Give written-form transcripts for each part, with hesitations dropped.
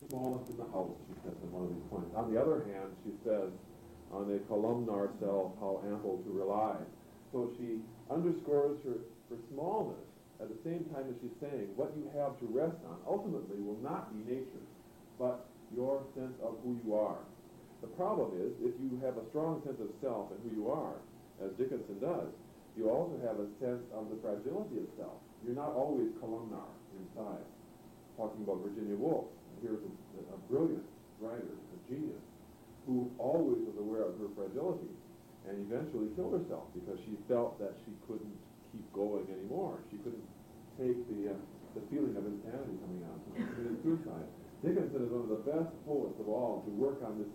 smallest in the house, she says in one of these points. On the other hand, she says, on a columnar cell, how ample to rely. So she underscores her smallness at the same time as she's saying what you have to rest on ultimately will not be nature, but your sense of who you are. The problem is, if you have a strong sense of self and who you are, as Dickinson does, you also have a sense of the fragility of self. You're not always columnar inside. Talking about Virginia Woolf, here's a brilliant writer, a genius, who always was aware of her fragility and eventually killed herself because she felt that she couldn't keep going anymore. She couldn't take the feeling of insanity coming on. So she committed suicide. Dickinson is one of the best poets of all to work on this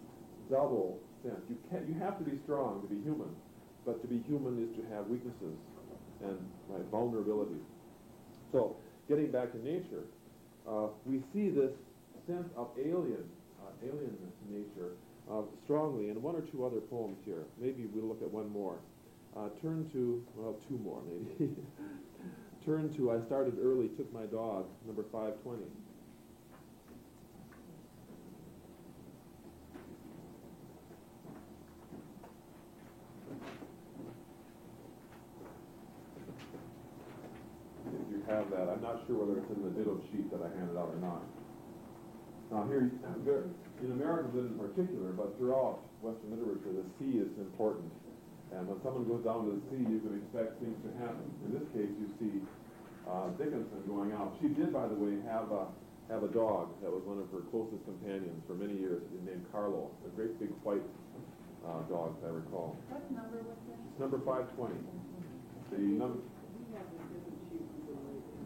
double sense. You have to be strong to be human, but to be human is to have weaknesses and vulnerability. So, getting back to nature, we see this sense of alienness in nature strongly in one or two other poems here. Maybe we'll look at one more. Turn to, well, two more maybe. Turn to I Started Early, Took My Dog, number 520. If you have that, I'm not sure whether it's in the ditto sheet that I handed out or not. Now here, in American in particular, but throughout Western literature, the sea is important. And when someone goes down to the sea, you can expect things to happen. In this case, you see Dickinson going out. She did, by the way, have a dog that was one of her closest companions for many years, named Carlo, a great big white dog, if I recall. What number was that? It's number 520. The number.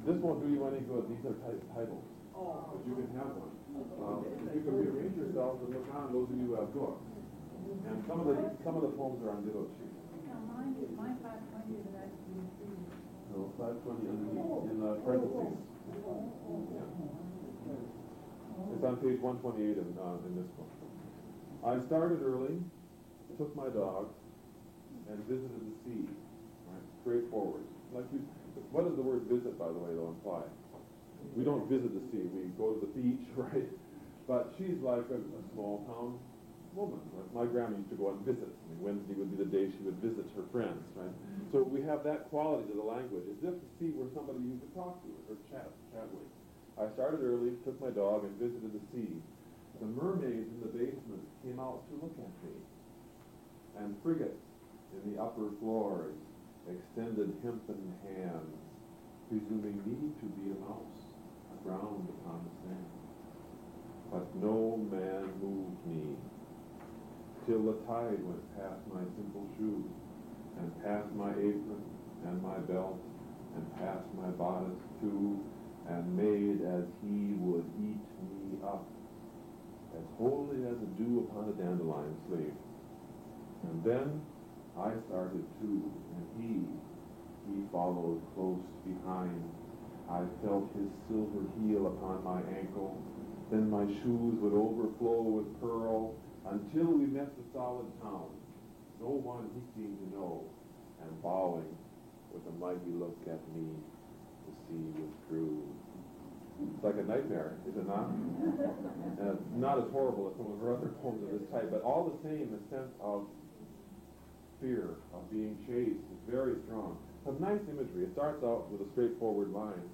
This won't do you any good. These are titles. Oh. But you can have one. You can rearrange yourself and look on those of you who have books. And some of the poems are on ditto sheets. Now mine 520 is actually 3. No, 520 in the parentheses. Yeah. It's on page 128 in this book. I started early, took my dog, and visited the sea. Right? Straightforward. What does the word visit, by the way, though, imply? We don't visit the sea. We go to the beach, right? But she's like a small town woman. Right? My grandma used to go out and visit. I mean, Wednesday would be the day she would visit her friends, right? So we have that quality to the language, as if the sea were somebody you could talk to or chat with. I started early, took my dog, and visited the sea. The mermaids in the basement came out to look at me. And frigates in the upper floors extended hempen hands, presuming me to be a mouse aground upon the sand. But no man moved me, till the tide went past my simple shoes, and past my apron, and my belt, and past my bodice too, and made as he would eat me up, as wholly as a dew upon a dandelion sleeve. And then I started too, and he followed close behind. I felt his silver heel upon my ankle, then my shoes would overflow with pearl, until we met the solid town. No one he seemed to know, and bowing with a mighty look at me, the sea withdrew. It's like a nightmare, is it not? Not as horrible as some of her other poems of this type, but all the same, the sense of fear, of being chased, is very strong. A nice imagery. It starts out with a straightforward line.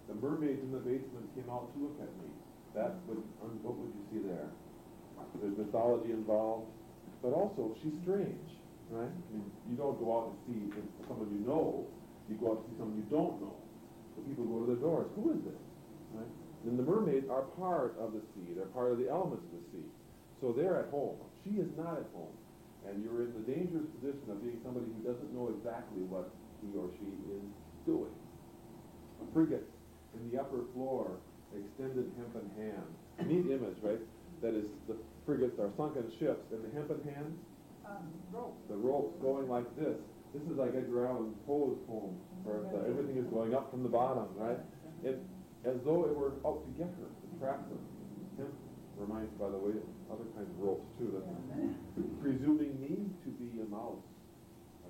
The mermaids in the basement came out to look at me. What would you see there? There's mythology involved, but also she's strange, right? I mean, you don't go out and see someone you know. You go out to see someone you don't know. So people go to their doors. Who is this? Right? And the mermaids are part of the sea. They're part of the elements of the sea. So they're at home. She is not at home. And you're in the dangerous position of being somebody who doesn't know exactly what he or she is doing. Frigates in the upper floor, extended hempen hands. Neat image, right? That is, the frigates are sunken ships, and the hempen hands, the ropes going like this. This is like Edgar Allan Poe's poem, where everything is going up from the bottom, right? As though it were out to get her, to trap her. Hemp reminds, by the way, of other kinds of ropes too. Presuming me to be a mouse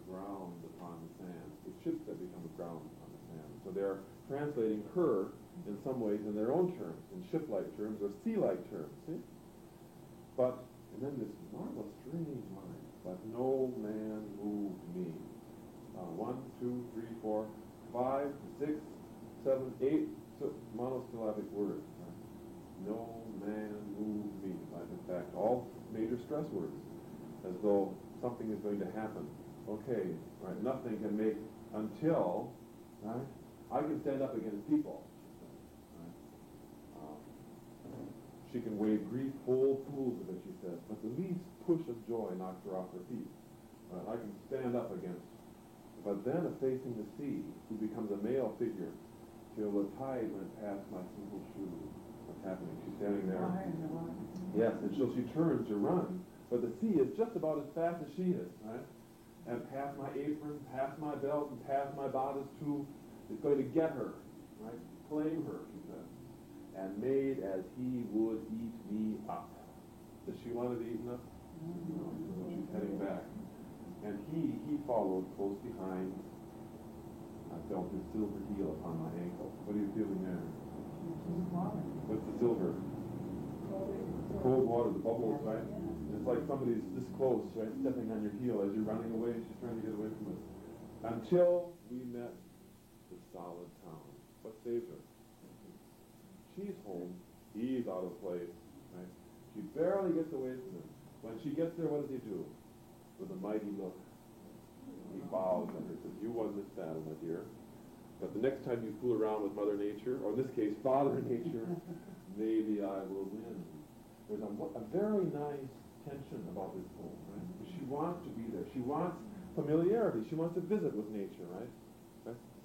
aground upon the sand. It's ships that become aground upon the sand. So they're translating her in some ways in their own terms, in ship-like terms or sea-like terms, see? But, and then this marvelous, strange line, but no man moved me. 1, 2, 3, 4, 5, 6, 7, 8 monosyllabic words. Right? No man moved me. Like, in fact, all major stress words, as though something is going to happen. Okay, right? Nothing can make until, right? I can stand up against people. Right? She can wave grief whole pools of it, she says, but the least push of joy knocks her off her feet. Right? I can stand up against. But then, facing the sea, who becomes a male figure, till the tide went past my simple shoe. What's happening? She's standing there. Yes, and so she turns to run, but the sea is just about as fast as she is, right? And past my apron, past my belt, and past my bodice too, it's going to get her, right? Claim her, she says. And made as he would eat me up. Does she want to be eaten up? No, so she's heading back. And he followed close behind. I felt his silver heel upon my ankle. What are you feeling there? What's the silver? The cold water, the bubbles, right? It's like somebody's this close, right? Stepping on your heel as you're running away. She's trying to get away from it. Until we met the solid town. What saves her? She's home. He's out of place, right? She barely gets away from him. When she gets there, what does he do? With a mighty look, he bows at her and says, you won this battle, my dear. But the next time you fool around with Mother Nature, or in this case, Father Nature, maybe I will win. There's a very nice tension about this poem, right? She wants to be there. She wants familiarity. She wants to visit with nature, right?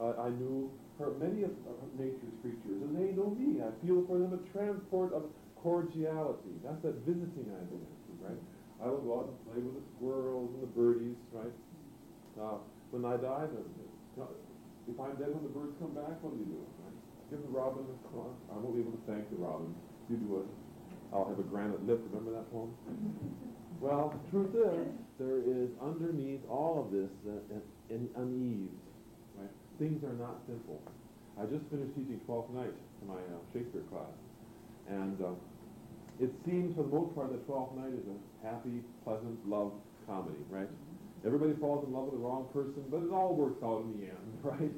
I knew many of nature's creatures, and they know me. I feel for them a transport of cordiality. That's that visiting idea, right? I will go out and play with the squirrels and the birdies, right? When I die, if I'm dead when the birds come back, what do you do, right? Give the robin a call. I won't be able to thank the robin. You do it. I'll have a granite lip. Remember that poem? Well, the truth is, there is underneath all of this an unease, right? Things are not simple. I just finished teaching Twelfth Night to my Shakespeare class, and it seems for the most part that Twelfth Night is a happy, pleasant love comedy, right? Everybody falls in love with the wrong person, but it all works out in the end, right?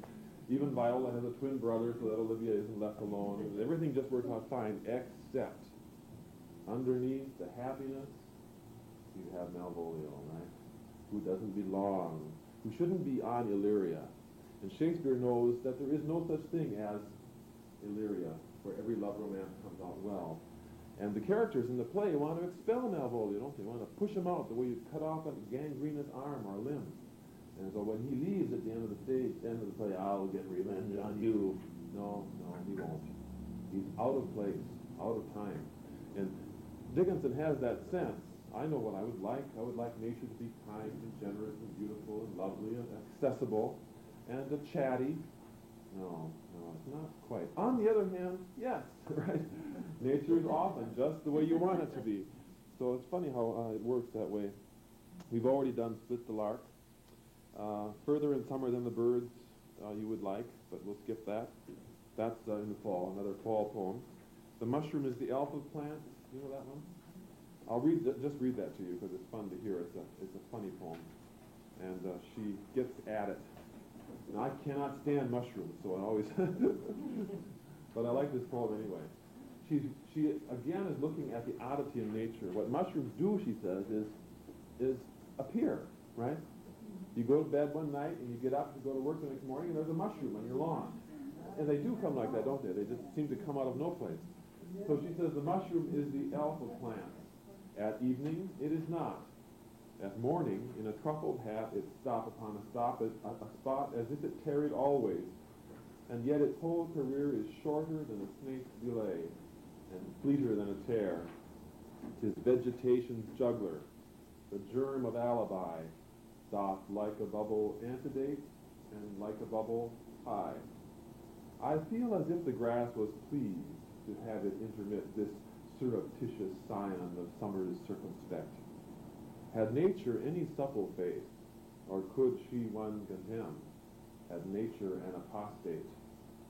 Even Viola has a twin brother so that Olivia isn't left alone, and everything just works out fine, except underneath the happiness, you have Malvolio, right? Who doesn't belong, who shouldn't be on Illyria. And Shakespeare knows that there is no such thing as Illyria, where every love romance comes out well. And the characters in the play want to expel Malvolio, don't they? They want to push him out the way you cut off a gangrenous arm or limb. And so when he leaves at the end of the stage, the end of the play, I'll get revenge on you. No, he won't. He's out of place, out of time. And Dickinson has that sense. I know what I would like. I would like nature to be kind and generous and beautiful and lovely and accessible and chatty. No, it's not quite. On the other hand, yes, right? Nature is often just the way you want it to be. So it's funny how it works that way. We've already done Split the Lark. Further in Summer Than the Birds you would like, but we'll skip that. That's in the fall, another fall poem. The Mushroom is the Elf of Plants. You know that one? I'll just read that to you because it's fun to hear. It's a funny poem. And she gets at it. Now, I cannot stand mushrooms, so I always... but I like this poem anyway. She again is looking at the oddity in nature. What mushrooms do, she says, is appear, right? You go to bed one night and you get up to go to work the next morning and there's a mushroom on your lawn. And they do come like that, don't they? They just seem to come out of no place. So she says the mushroom is the elf of plants. At evening, it is not. At morning, in a truffled hat, it stop upon a spot as if it tarried always. And yet its whole career is shorter than a snake's delay, and fleeter than a tear. 'Tis vegetation's juggler, the germ of alibi, doth like a bubble antedate, and like a bubble high. I feel as if the grass was pleased to have it intermit this surreptitious scion of summer's circumspect. Had nature any supple faith, or could she one contemn? Had nature an apostate,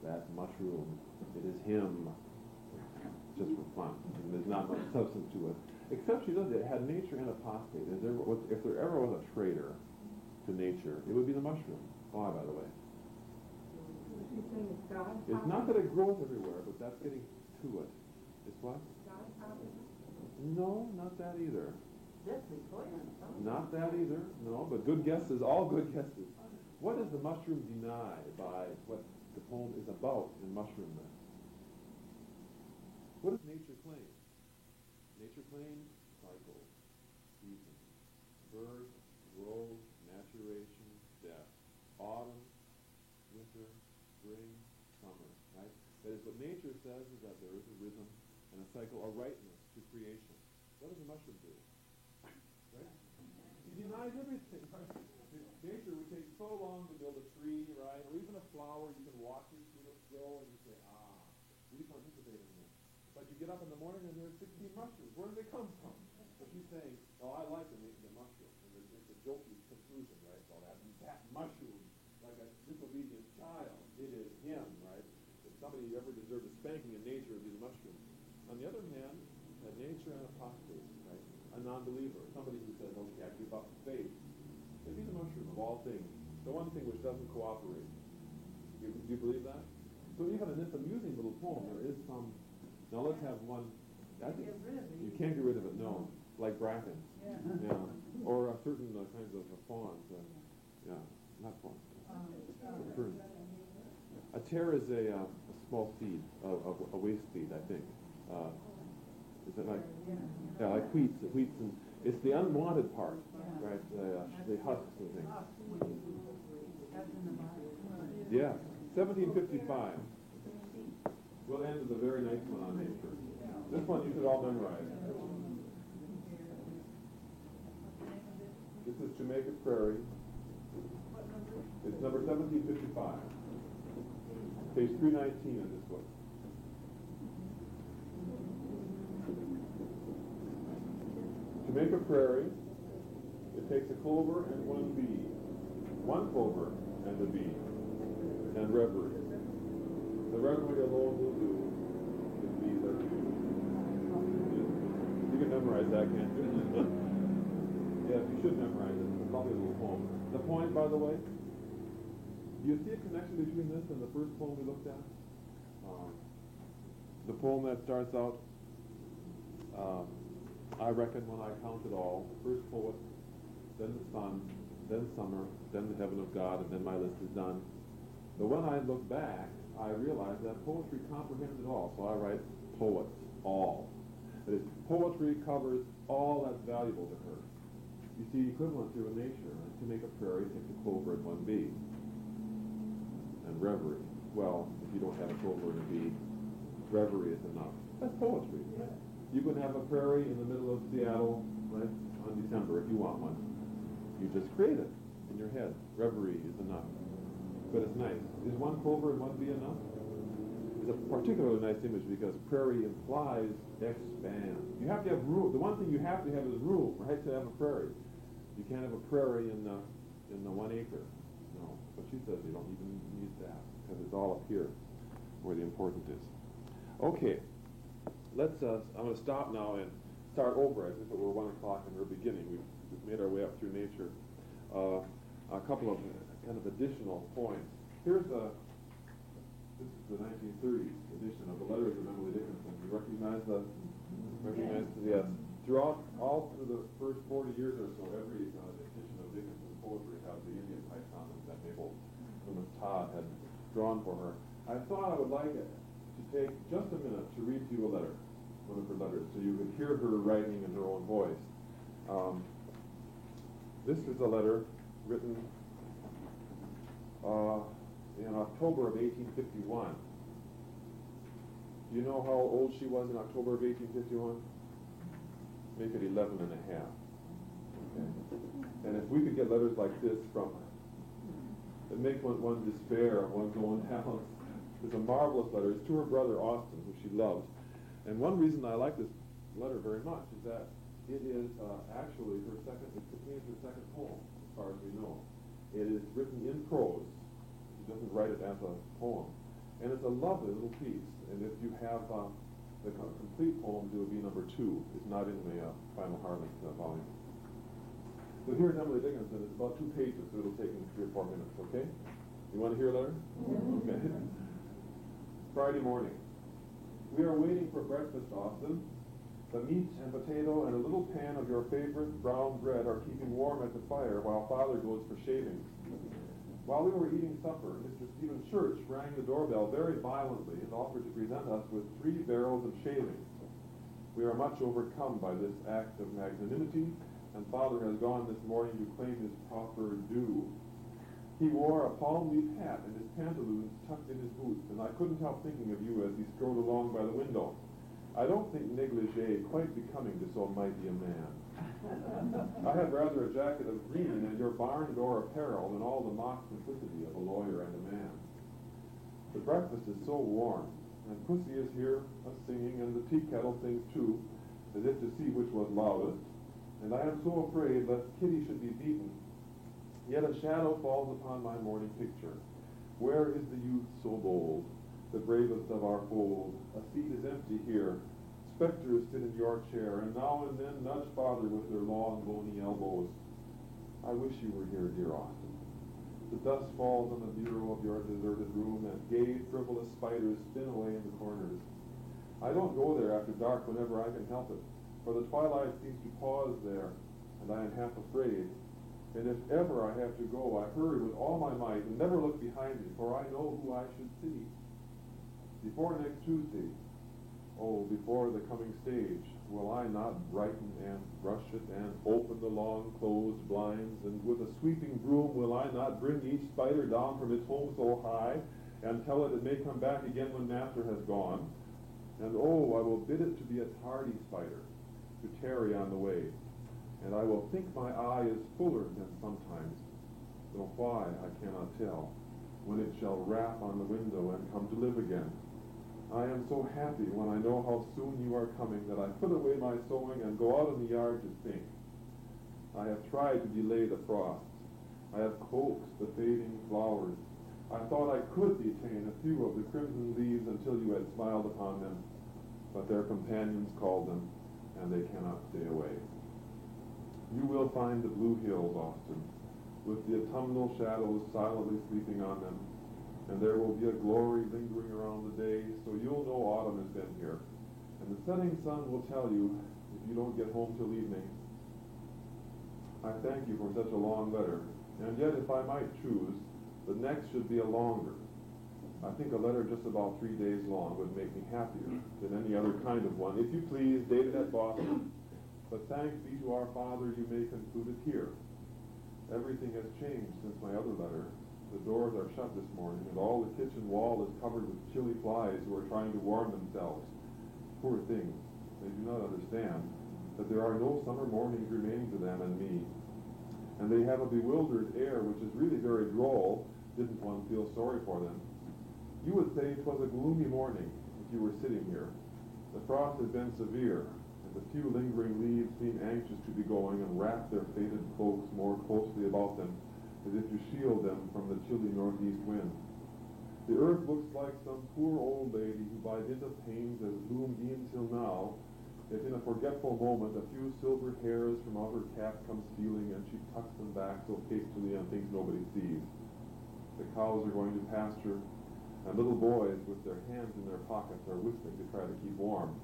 that mushroom. It is him, just for fun. And there's not much substance to it. Except she does it. It had nature and apostate. If there ever was a traitor to nature, it would be the mushroom. Why, by the way? She's saying it's God. It's not that it grows everywhere, but that's getting to it. It's what? God property. No, not that either. Deathly poison. Not that either. No, but good guesses, all good guesses. What does the mushroom deny by what the poem is about in mushroomness? What does nature claim? Nature claims cycles, seasons, birth, growth, maturation, death, autumn, winter, spring, summer, right? That is, what nature says is that there is a rhythm and a cycle, a rightness to creation. What does the mushroom do? Right? He denies everything, right? Nature would take so long to build a tree, right? Or even a flower, you can watch it, see it grow, and you say, we participate in this. But you get up in the morning and there's 16 mushrooms. Where did they come from? So she's saying, I like the mushroom. And it's a jokey conclusion, right? So that mushroom, like a disobedient child, it is him, right? If somebody ever deserved a spanking in nature, it would be the mushroom. On the other hand, nature and apostate, right? A non-believer, somebody who says, okay, I give up faith. It'd be the mushroom of all things. The one thing which doesn't cooperate. Do you believe that? So even in this amusing little poem, there is some. Now let's have one. I think you can't get rid of it. No, like brackens. Yeah. Or certain kinds of fawns. Yeah, not fawns. Ferns. A tear is a small seed, a waste seed, I think. Is it like? Yeah, like wheats. And it's the unwanted part, right? The husks and things. Yeah, 1755. We'll end with a very nice one on nature. This one you should all memorize. This is Jamaica Prairie. It's number 1755. Page 319 in this book. Jamaica Prairie, it takes a clover and one bee. One clover and a bee. And reverie. The reverie alone will do. The bees are few. You can memorize that, can't you? Yes, you should memorize it. It's a lovely little poem. The point, by the way, do you see a connection between this and the first poem we looked at? The poem that starts out, I reckon when I count it all, first poet, then the sun, then summer, then the heaven of God, and then my list is done. But when I look back, I realize that poetry comprehends it all. So I write poets, all. That is, poetry covers all that's valuable to her. You see, equivalent to a nature, right? To make a prairie, take a clover and one bee. And reverie. Well, if you don't have a clover and a bee, reverie is enough. That's poetry. Right? You can have a prairie in the middle of Seattle, right, on December if you want one. You just create it in your head. Reverie is enough. But it's nice. Is one clover and one bee enough? It's a particularly nice image because prairie implies expand. You have to have rule. The one thing you have to have is room, right, to have a prairie. You can't have a prairie in the 1 acre. No. But she says you don't even need that because it's all up here where the important is. Okay. I'm going to stop now and start over as if it were 1 o'clock in the beginning. We've made our way up through nature. A couple of kind of additional points. This is the 1930s edition of the Letters of Emily Dickinson. You recognize yes. Throughout all through the first 40 years or so, every edition of Dickinson's poetry has the Indian pipes on them that Mabel Loomis Todd had drawn for her. I thought I would like it to take just a minute to read to you a letter, one of her letters, so you could hear her writing in her own voice. This is a letter written in October of 1851. Do you know how old she was in October of 1851? Make it 11 and a half. Okay. And if we could get letters like this from her, it makes one despair of one's own talents. It's a marvelous letter. It's to her brother Austin, who she loves. And one reason I like this letter very much is that it is actually it contains her second poem, as far as we know. It is written in prose. She doesn't write it as a poem. And it's a lovely little piece. And if you have the complete poems, it would be number 2. It's not in the final Harlan volume. So here's Emily Dickinson. It's about 2 pages, so it'll take me 3 or 4 minutes, okay? You want to hear a letter? Okay. Friday morning. We are waiting for breakfast, Austin. The meat and potato and a little pan of your favorite brown bread are keeping warm at the fire while Father goes for shavings. While we were eating supper, Mr. Stephen Church rang the doorbell very violently and offered to present us with 3 barrels of shavings. We are much overcome by this act of magnanimity, and Father has gone this morning to claim his proper due. He wore a palm leaf hat and his pantaloons tucked in his boots, and I couldn't help thinking of you as he strode along by the window. I don't think negligee quite becoming to so mighty a man. I had rather a jacket of green and your barn door apparel than all the mock simplicity of a lawyer and a man. The breakfast is so warm, and Pussy is here a-singing, and the tea kettle sings too, as if to see which was loudest, and I am so afraid lest Kitty should be beaten. Yet a shadow falls upon my morning picture. Where is the youth so bold, the bravest of our fold? A seat is empty here. Spectres sit in your chair, and now and then nudge Father with their long, bony elbows. I wish you were here, dear Austin. The dust falls on the bureau of your deserted room, and gay, frivolous spiders spin away in the corners. I don't go there after dark whenever I can help it, for the twilight seems to pause there, and I am half afraid. And if ever I have to go, I hurry with all my might and never look behind me, for I know who I should see. Before next Tuesday, oh, before the coming stage, will I not brighten and brush it and open the long closed blinds, and with a sweeping broom will I not bring each spider down from its home so high, and tell it may come back again when master has gone? And oh, I will bid it to be a tardy spider, to tarry on the way. And I will think my eye is fuller than sometimes, though why I cannot tell, when it shall rap on the window and come to live again. I am so happy when I know how soon you are coming that I put away my sewing and go out in the yard to think. I have tried to delay the frosts. I have coaxed the fading flowers. I thought I could detain a few of the crimson leaves until you had smiled upon them, but their companions called them, and they cannot stay away. You will find the blue hills, Austin, with the autumnal shadows silently sleeping on them, and there will be a glory lingering around the day, so you'll know autumn has been here. And the setting sun will tell you if you don't get home till evening. I thank you for such a long letter, and yet if I might choose, the next should be a longer. I think a letter just about 3 days long would make me happier than any other kind of one. If you please, dated at Boston. But thanks be to our Father, you may conclude it here. Everything has changed since my other letter. The doors are shut this morning, and all the kitchen wall is covered with chilly flies who are trying to warm themselves. Poor things, they do not understand that there are no summer mornings remaining to them and me. And they have a bewildered air which is really very droll. Didn't one feel sorry for them? You would say it was a gloomy morning if you were sitting here. The frost has been severe, and the few lingering leaves seem anxious to be going and wrap their faded cloaks more closely about them, as if to shield them from the chilly northeast wind. The earth looks like some poor old lady who by dint of pains has bloomed e'en till now, yet in a forgetful moment a few silver hairs from out her cap come stealing, and she tucks them back so hastily and thinks nobody sees. The cows are going to pasture, and little boys with their hands in their pockets are whistling to try to keep warm.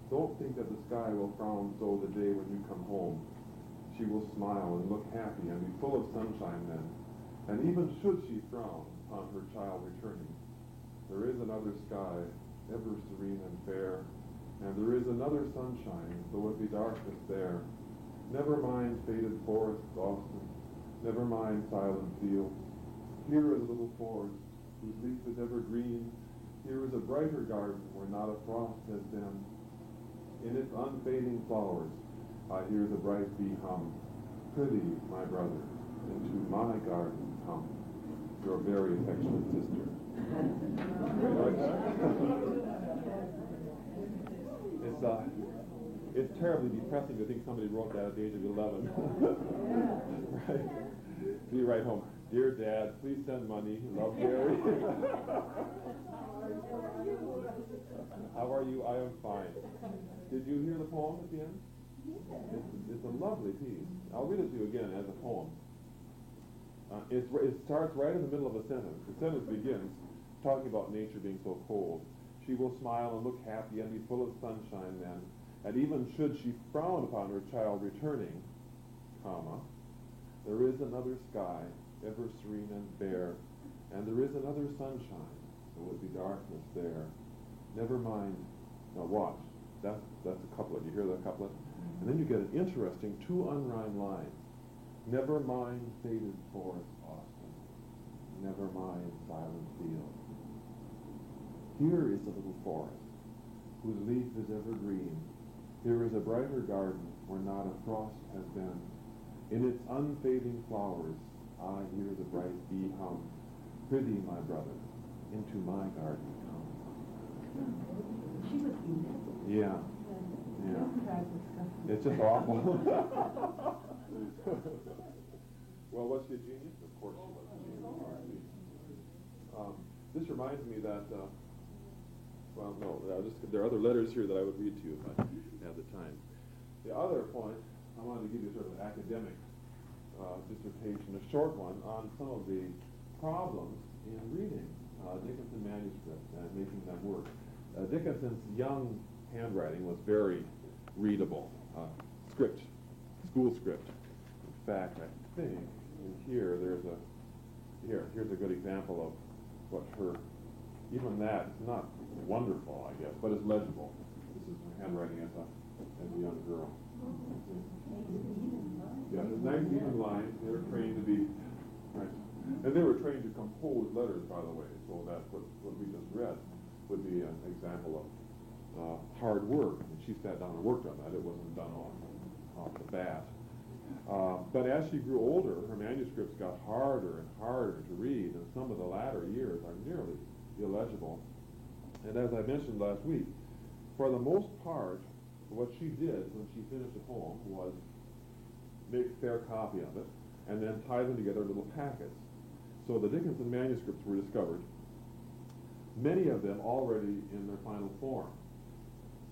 Don't think that the sky will frown so the day when you come home. She will smile and look happy and be full of sunshine then. And even should she frown upon her child returning, there is another sky, ever serene and fair, and there is another sunshine, though it be darkness there. Never mind faded forests, Austin. Never mind silent fields. Here is a little forest, whose leaf is ever green. Here is a brighter garden where not a frost has been. In its unfading flowers, I hear the bright bee hum. Prithee, my brother, into my garden come. Your very affectionate sister. It's It's terribly depressing to think somebody wrote that at the age of 11. Right? So you write home, "Dear Dad, please send money. Love, Gary." How are you? I am fine. Did you hear the poem at the end? It's a lovely piece. I'll read it to you again as a poem. It starts right in the middle of a sentence. The sentence begins talking about nature being so cold. She will smile and look happy and be full of sunshine then, and even should she frown upon her child returning, comma, there is another sky, ever serene and bare, and there is another sunshine, there will be darkness there. Never mind. Now watch. That's a couplet. You hear that couplet? And then you get an interesting two unrhymed lines. Never mind faded forest, Austin. Never mind silent field. Here is a little forest, whose leaf is evergreen. Here is a brighter garden, where not a frost has been. In its unfading flowers, I hear the bright bee hum. Prithee, my brother, into my garden come. She was evil. Yeah. Yeah. It's just awful. Well, was she a genius? Of course she was a genius. This reminds me that, there are other letters here that I would read to you if I had the time. The other point, I wanted to give you sort of an academic dissertation, a short one, on some of the problems in reading Dickinson manuscripts and making them work. Dickinson's young handwriting was very readable. School script. In fact, I think in here here's a good example of what even that, it's not wonderful, I guess, but it's legible. This is my handwriting as a young girl. Yeah, there's nice even lines. They were trained to be, right. And they were trained to compose letters, by the way, so that what we just read would be an example of hard work. And she sat down and worked on that. It wasn't done off the bat. But as she grew older, her manuscripts got harder and harder to read, and some of the latter years are nearly illegible. And as I mentioned last week, for the most part, what she did when she finished a poem was make a fair copy of it, and then tie them together in little packets. So the Dickinson manuscripts were discovered, many of them already in their final form.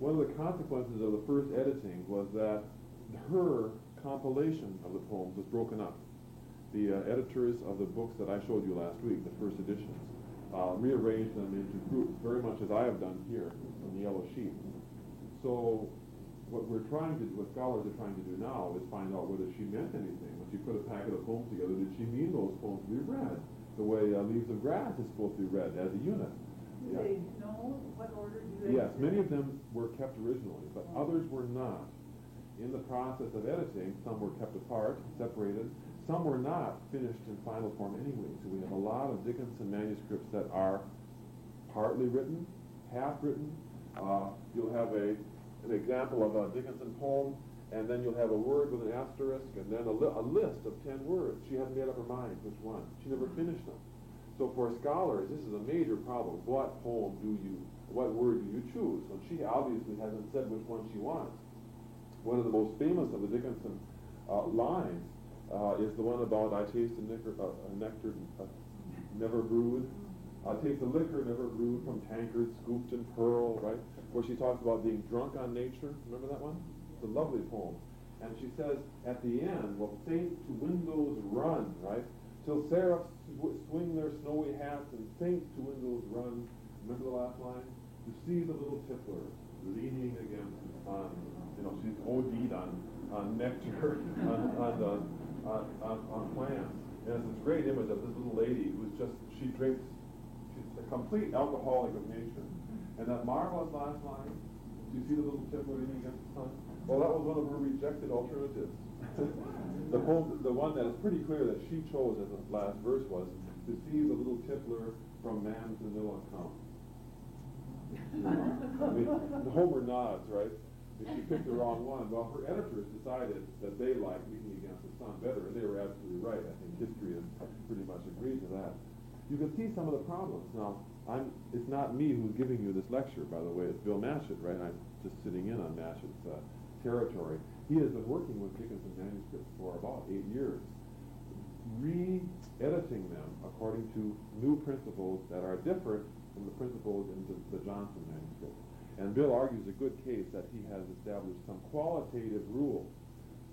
One of the consequences of the first editing was that her compilation of the poems was broken up. The editors of the books that I showed you last week, the first editions, rearranged them into groups, very much as I have done here on the yellow sheet. So what scholars are trying to do now is find out whether she meant anything. When she put a packet of poems together, did she mean those poems to be read the way Leaves of Grass is supposed to be read as a unit? Do they know what order do they? Yes, many of them were kept originally, but others were not. In the process of editing, some were kept apart, separated. Some were not finished in final form anyway. So we have a lot of Dickinson manuscripts that are partly written, half written. You'll have an example of a Dickinson poem, and then you'll have a word with an asterisk, and then a list of 10 words. She hadn't made up her mind which one. She never finished them. So for scholars, this is a major problem. What word do you choose? And she obviously hasn't said which one she wants. One of the most famous of the Dickinson lines is the one about I taste a nectar never brewed. I taste a liquor never brewed from tankard scooped in pearl, right? Where she talks about being drunk on nature. Remember that one? It's a lovely poem. And she says at the end, well, saints to windows run, right? Till seraphs swing their snowy hats and saints to windows run. Remember the last line? To see the little tippler leaning against she's OD'd on nectar, on plants. And it's this great image of this little lady she's a complete alcoholic of nature. And that marvelous last line, do you see the little tippler leaning against the sun? Well, that was one of her rejected alternatives. The one that is pretty clear that she chose as the last verse was, to see the little tippler from man's vanilla come. Homer nods, right? She picked the wrong one. Well, her editors decided that they liked leaning against the sun better, and they were absolutely right. I think history has pretty much agreed to that. You can see some of the problems. Now, it's not me who's giving you this lecture, by the way. It's Bill Mashett, right? I'm just sitting in on Mashett's territory. He has been working with Dickinson manuscripts for about 8 years, re-editing them according to new principles that are different from the principles in the Johnson manuscript. And Bill argues a good case that he has established some qualitative rules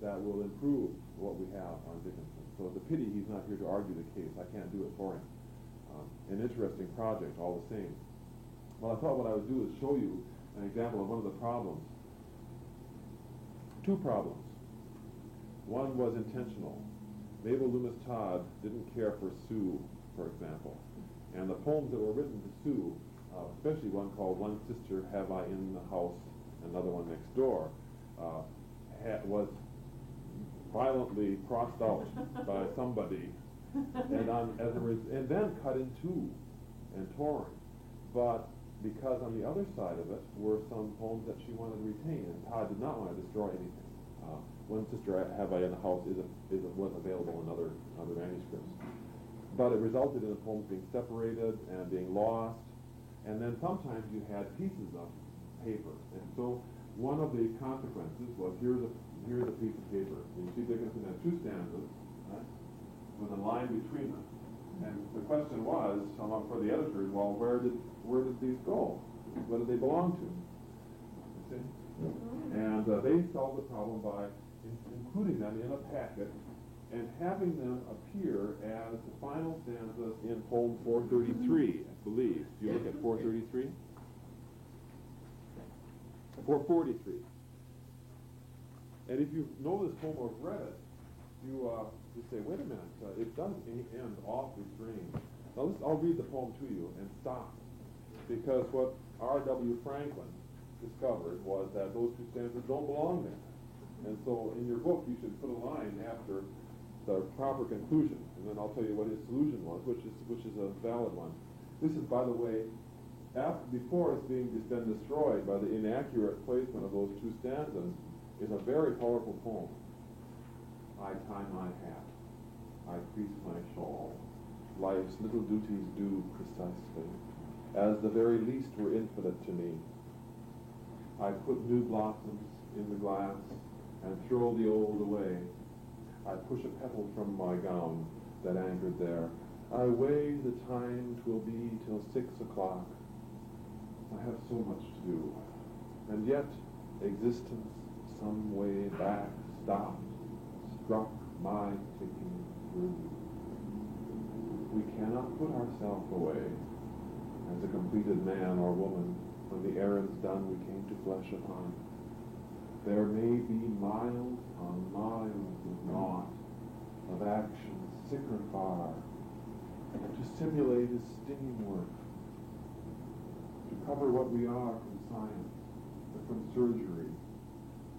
that will improve what we have on Dickinson. So it's a pity he's not here to argue the case. I can't do it for him. An interesting project all the same. Well, I thought what I would do is show you an example of one of the problems. Two problems. One was intentional. Mabel Loomis Todd didn't care for Sue, for example. And the poems that were written to Sue, especially one called One Sister Have I in the House, another one next door, was violently crossed out by somebody and then cut in two and torn. But because on the other side of it were some poems that she wanted to retain, and Todd did not want to destroy anything. One Sister Have I in the House was available in other manuscripts. But it resulted in the poems being separated and being lost, and then sometimes you had pieces of paper. And so one of the consequences was here's a piece of paper. You see Dickinson had two stanzas, right, with a line between them. And the question was, for the editors, well, where did these go? What did they belong to? You see? And they solved the problem by including them in a packet and having them appear as the final stanzas in poem 433, I believe. Do you look at 433? 443. And if you know this poem or read it, you say, wait a minute, it does end awfully strange. Now I'll read the poem to you and stop. Because what R.W. Franklin discovered was that those two stanzas don't belong there. And so in your book you should put a line after the proper conclusion, and then I'll tell you what his solution was, which is a valid one. This is, by the way, before it's been destroyed by the inaccurate placement of those two stanzas, is a very powerful poem. I tie my hat, I crease my shawl, life's little duties do precisely, as the very least were infinite to me. I put new blossoms in the glass and throw the old away. I push a petal from my gown that anchored there. I weigh the time 'twill be till 6 o'clock. I have so much to do, and yet existence some way back stopped, struck my ticking through. We cannot put ourselves away as a completed man or woman when the errand's done we came to flesh upon. There may be miles on miles of naught, of actions sicker far, to simulate his stinging work, to cover what we are from science, or from surgery,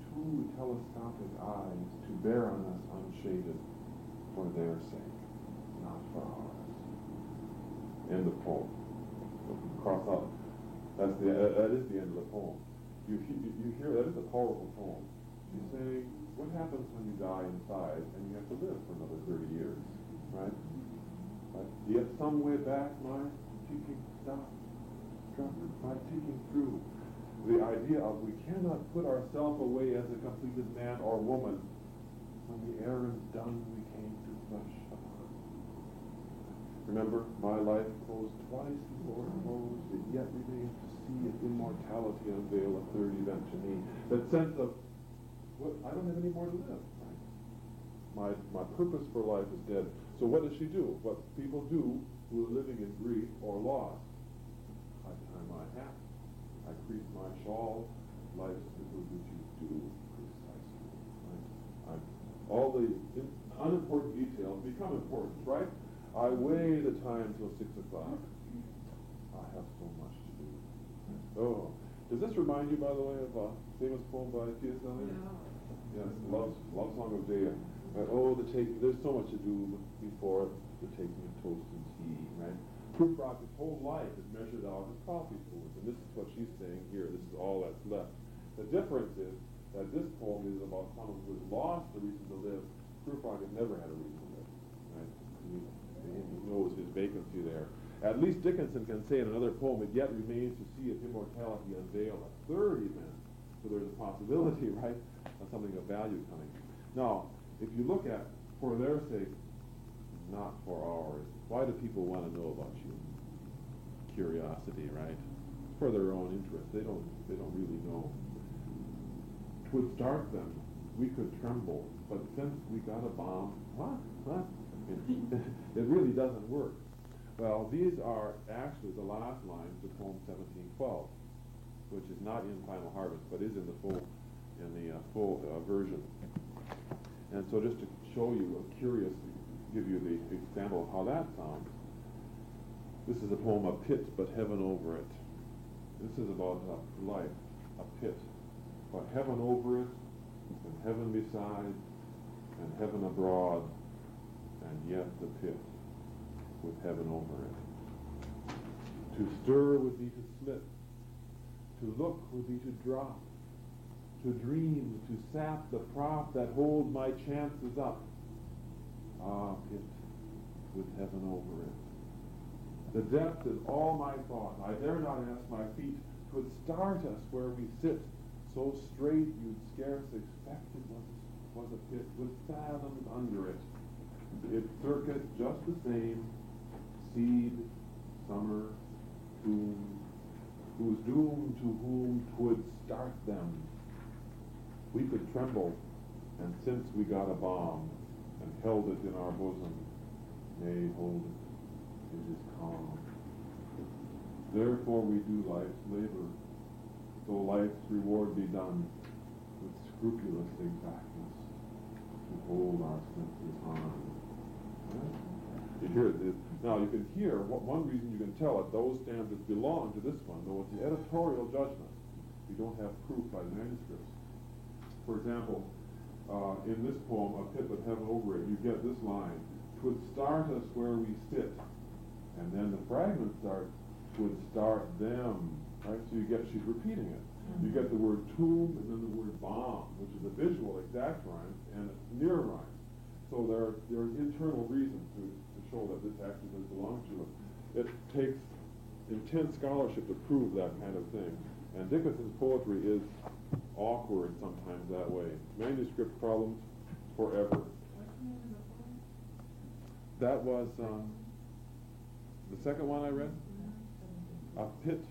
two telescopic eyes to bear on us unshaded, for their sake, not for ours. End of poem. Cross out. That is the end of the poem. You hear that is a powerful poem. You say, what happens when you die inside and you have to live for another 30 years, right? But yet some way back my ticking stopped, struck my ticking through. The idea of we cannot put ourselves away as a completed man or woman when the errand's done we came to flesh upon. Remember, my life closed twice before it closed, it yet remains to see if immortality unveil a third event to me. That sense of, what, I don't have any more to live. Right? My purpose for life is dead. So what does she do? What people do who are living in grief or loss. I tie my hat, I crease my shawl, life's little duties do precisely. Right? All the unimportant details become important, right? I weigh the time till 6 o'clock. I have so much to do. Oh, does this remind you, by the way, of a famous poem by T.S. Eliot? Yeah. Yes, Love Song of Day. There's so much to do before the taking of toast and tea, right? Prufrock's whole life is measured out as coffee foods, and this is what she's saying here. This is all that's left. The difference is that this poem is about someone who has lost the reason to live. Prufrock has never had a reason to live, right? He knows his vacancy there. At least Dickinson can say in another poem, it yet remains to see if immortality unveil a third event. So there's a possibility, right? something of value coming. Now, if you look at, for their sake, not for ours, why do people want to know about you? Curiosity, right? For their own interest. They don't really know. 'Twould start them. We could tremble, but since we got a bomb, what? It really doesn't work. Well, these are actually the last lines of poem 1712, which is not in Final Harvest, but is in the full version. And so, just to show you, give you the example of how that sounds. This is a poem, A Pit But Heaven Over It. This is about life, a pit, but heaven over it, and heaven beside, and heaven abroad, and yet the pit with heaven over it. To stir would be to slip, to look would be to drop, to dream, to sap the prop that holds my chances up. Ah, pit with heaven over it. The depth is all my thought. I dare not ask my feet. 'Twould start us where we sit, so straight you'd scarce expect it was a pit with fathoms under it. Its circuit just the same, seed, summer, tomb, whose doom to whom 'twould start them. We could tremble, and since we got a bomb, and held it in our bosom, nay, hold it is calm. Therefore we do life's labor, though life's reward be done, with scrupulous exactness, to hold our senses on. You hear it. Now you can hear, one reason you can tell it, those stanzas belong to this one, though it's the editorial judgment. We don't have proof by the manuscripts. For example, in this poem, A Pit But Heaven Over It, you get this line, 'Twould start us where we sit, and then the fragment starts, 'Twould start them, right? So she's repeating it. You get the word tomb and then the word bomb, which is a visual exact rhyme and a near rhyme. So there's internal reason to show that this actually does belong to it. It takes intense scholarship to prove that kind of thing. And Dickinson's poetry is awkward sometimes that way. Manuscript problems forever. What's the name of the poem? That was the second one I read, A Pit.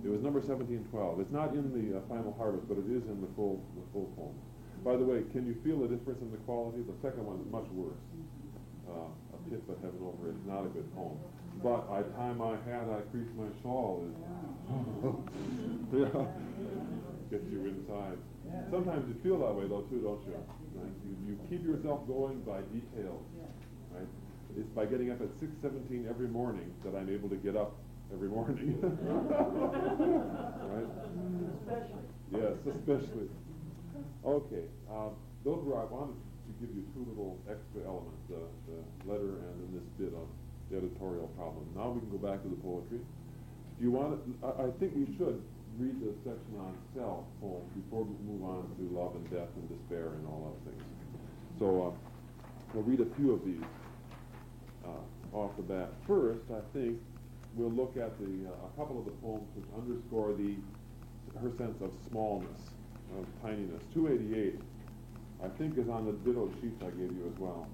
It was number 1712. It's not in the Final Harvest, but it is in the full poem. By the way, can you feel the difference in the quality? The second one is much worse. A Pit But Heaven Over It is not a good poem. But I tie my hat, I crease my shawl is yeah, gets you inside. Sometimes you feel that way though too, don't you? Right? You keep yourself going by details. Right? It's by getting up at 6:17 every morning that I'm able to get up every morning. Right? Especially. Yes, especially. Okay, those were, I wanted to give you two little extra elements, the letter and then this bit on the editorial problem. Now we can go back to the poetry. Do you want to, I think you should read the section on self poems before we move on to love and death and despair and all those things. So we'll read a few of these off the bat. First, I think we'll look at a couple of the poems which underscore her sense of smallness, of tininess. 288, I think, is on the ditto sheets I gave you as well.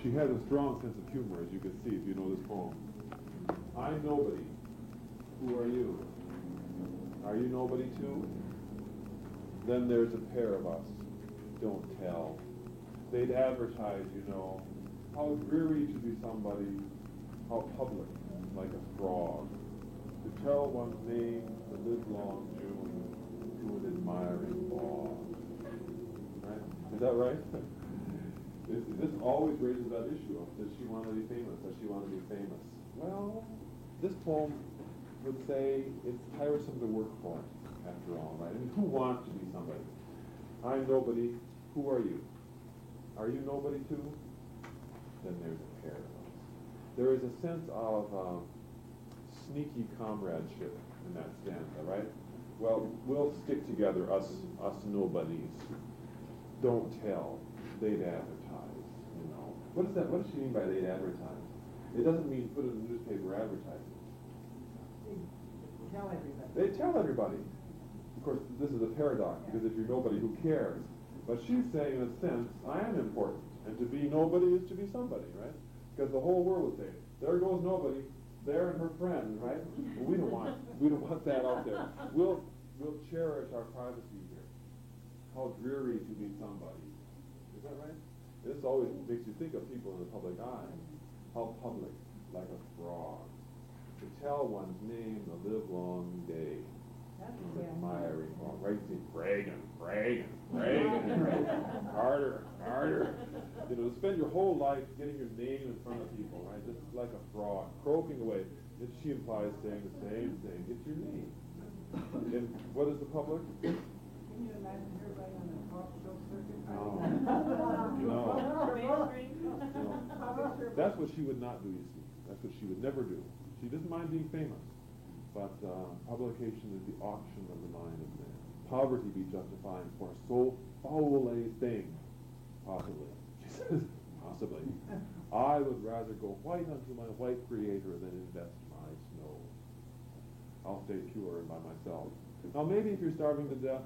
She has a strong sense of humor, as you can see if you know this poem. I'm nobody. Who are you? Are you nobody too? Then there's a pair of us. Don't tell. They'd advertise, you know. How dreary to be somebody. How public, like a frog. To tell one's name the livelong June to an admiring bog. Right? Is that right? This always raises that issue of, does she want to be famous? Does she want to be famous? Well, this poem would say it's tiresome to work for it, after all, right? I mean, who wants to be somebody? I'm nobody. Who are you? Are you nobody too? Then there's a pair of us. There is a sense of sneaky comradeship in that stanza, right? Well, we'll stick together, us nobodies. Don't tell. They'd advertise, you know. What does she mean by they'd advertise? It doesn't mean put it in the newspaper advertising. Tell everybody. They tell everybody. Of course, this is a paradox, because if you're nobody, who cares? But she's saying, in a sense, I am important, and to be nobody is to be somebody, right? Because the whole world would say, there goes nobody, there and her friend, right? Well, we don't want that out there. We'll cherish our privacy here. How dreary to be somebody. Is that right? This always makes you think of people in the public eye. How public, like a frog. To tell one's name the livelong day. That's Fiery frog, right? See, bragging, right? Harder. You know, to spend your whole life getting your name in front of people, right? Just like a frog, croaking away. And she implies saying the same thing. It's your name. And what is the public? Can you imagine everybody on the talk show circuit? No. That's what she would not do, you see. That's what she would never do. She doesn't mind being famous. But publication is the auction of the mind of man. Poverty be justifying for so foul a thing. Possibly. She says, possibly. I would rather go white unto my white creator than invest my snow. I'll stay pure and by myself. Now maybe if you're starving to death,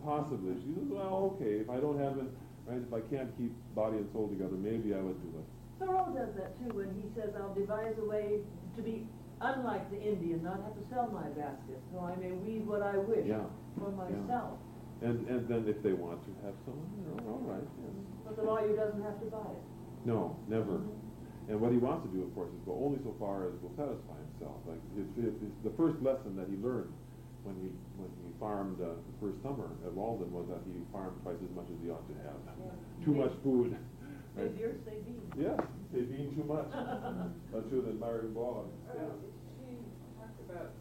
possibly. She says, well, okay, if I don't have it, right, if I can't keep body and soul together, maybe I would do it. Thoreau does that too when he says, I'll devise a way to be unlike the Indian, not have to sell my basket, so I may weave what I wish for myself. Yeah. And then if they want to have some, all right. Yes. But the lawyer doesn't have to buy it. No, never. And what he wants to do, of course, is go only so far as will satisfy himself. Like the first lesson that he learned when he farmed the first summer at Walden was that he farmed twice as much as he ought to have. Too much food. Right? Say bean. Yes, they bean too much. Much too than Myron Bog. Yeah. She talked about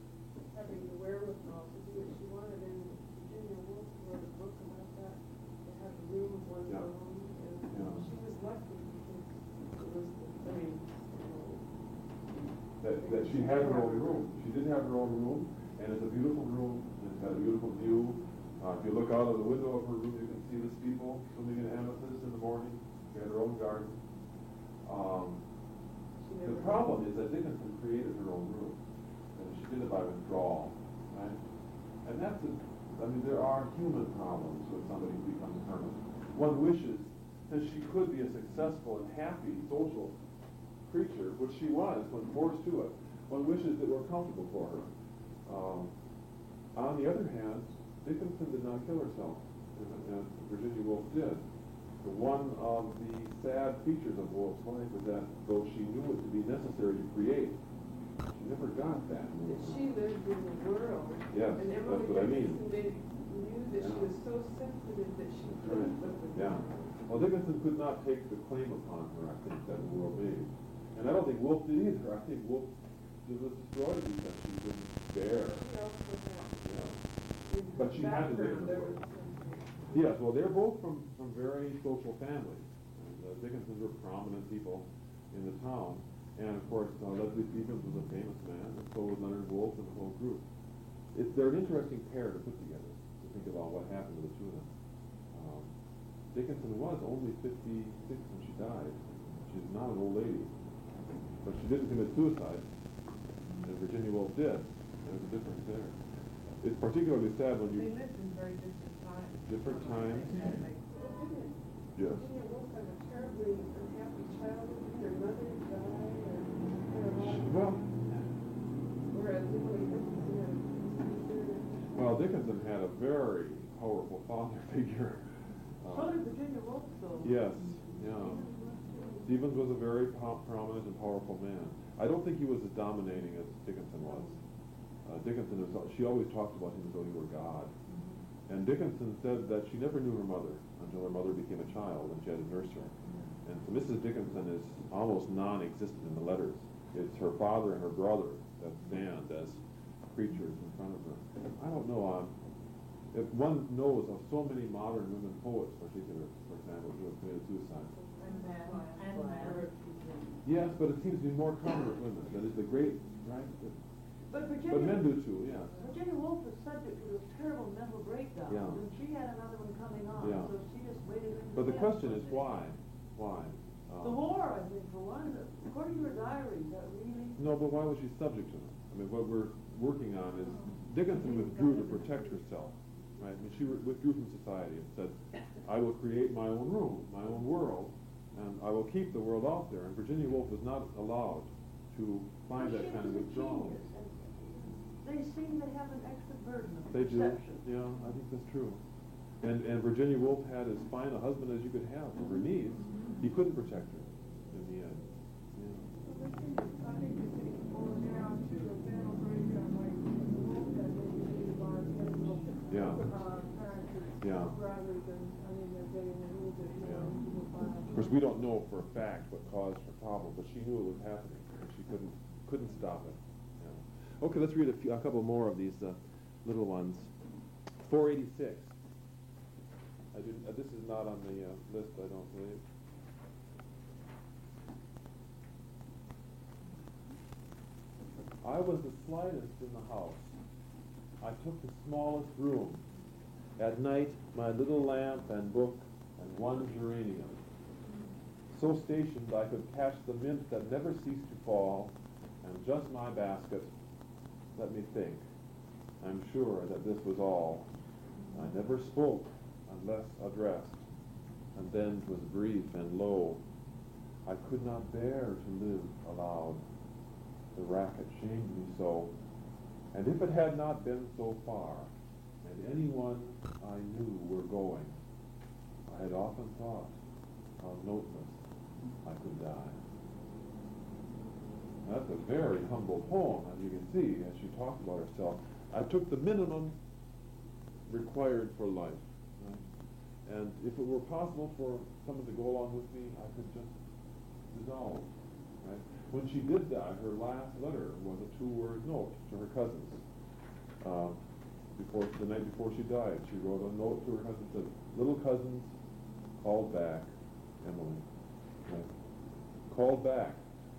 having the wherewithal to do what she wanted, and Virginia Woolf wrote a book about that. They had a room of one's own, and she was lucky because it was the thing. That she had her own room. She did have her own room, and it's a beautiful room, and it's got a beautiful view. If you look out of the window of her room, you can see the steeple swimming in amethyst in the morning. She had her own garden. The problem is that Dickinson created her own room, and she did it by withdrawal, right? And there are human problems with somebody who becomes a hermit. One wishes that she could be a successful and happy social creature, which she was when forced to it. One wishes that were comfortable for her. On the other hand, Dickinson did not kill herself, as Virginia Woolf did. One of the sad features of Woolf's life is that though she knew it to be necessary to create, she never got that. That she lived in the world. Yes, and that's what I mean. They knew that she was so sensitive that she couldn't live with Yeah. Well, Dickinson could not take the claim upon her, I think, that the world made. And I don't think Woolf did either. I think Woolf was destroyed because she didn't bear. But she had to live in the world. Yes, well, they're both from very social families. And, Dickinsons were prominent people in the town. And, of course, Leslie Stevens was a famous man, and so was Leonard Woolf and the whole group. They're an interesting pair to put together, to think about what happened to the two of them. Dickinson was only 56 when she died. She's not an old lady. But she didn't commit suicide, and Virginia Woolf did. There's a difference there. It's particularly sad when They you... lived in very different times. Different times. Yes. Virginia Woolf had a terribly unhappy childhood. Her mother died, Well, whereas Dickinson had a sister. well, Dickinson had a very powerful father figure. So did Virginia Woolf, though. Yes, yeah. Stevens was a very prominent and powerful man. I don't think he was as dominating as Dickinson was. She always talked about him as though he were God. And Dickinson said that she never knew her mother until her mother became a child and she had to nurse her. And so Mrs. Dickinson is almost non-existent in the letters. It's her father and her brother that stand as creatures in front of her. I don't know. If one knows of so many modern women poets, particularly, for example, who have committed suicide. Yes, but it seems to be more common with women. That is the great, right? But But men do too, yes. Virginia Woolf was subject to this terrible mental breakdown, Yeah. and she had another one coming on, Yeah. so she just waited. But the question is why? Why? The war, I think, for one, according to your diary, is that really? No, but why was she subject to them? I mean, what we're working on is, Dickinson withdrew to protect herself, right? I mean, she withdrew from society and said, I will create my own room, my own world, and I will keep the world out there. And Virginia Woolf was not allowed to find that kind of withdrawal. They seem to have an extra burden of They do, perception. yeah, I think that's true. And Virginia Woolf had as fine a husband as you could have for her needs. He couldn't protect her in the end. Yeah. I think it's more down to a mental breakdown, like the wolf that maybe our mental Yeah. characters, Yeah. rather than, I mean, they're getting a little bit more Yeah. into the file. Of course, we don't know for a fact what caused her problem, but she knew it was happening, and she couldn't stop it. Yeah. Okay, let's read a couple more of these little ones. 486. This is not on the list, I don't believe. I was the slightest in the house. I took the smallest room. At night, my little lamp and book and one geranium. So stationed I could catch the mint that never ceased to fall, and just my basket. Let me think. I'm sure that this was all. I never spoke unless addressed, and then 'twas brief and low. I could not bear to live aloud. The racket shamed me so, and if it had not been so far, and anyone I knew were going, I had often thought how noteless I could die. That's a very humble poem, as you can see, as she talked about herself. I took the minimum required for life, right? And if it were possible for someone to go along with me, I could just dissolve, right? When she did die, her last letter was a 2-word note to her cousins. The night before she died, she wrote a note to her cousins that said, "Little cousins, called back, Emily." Right? Called back,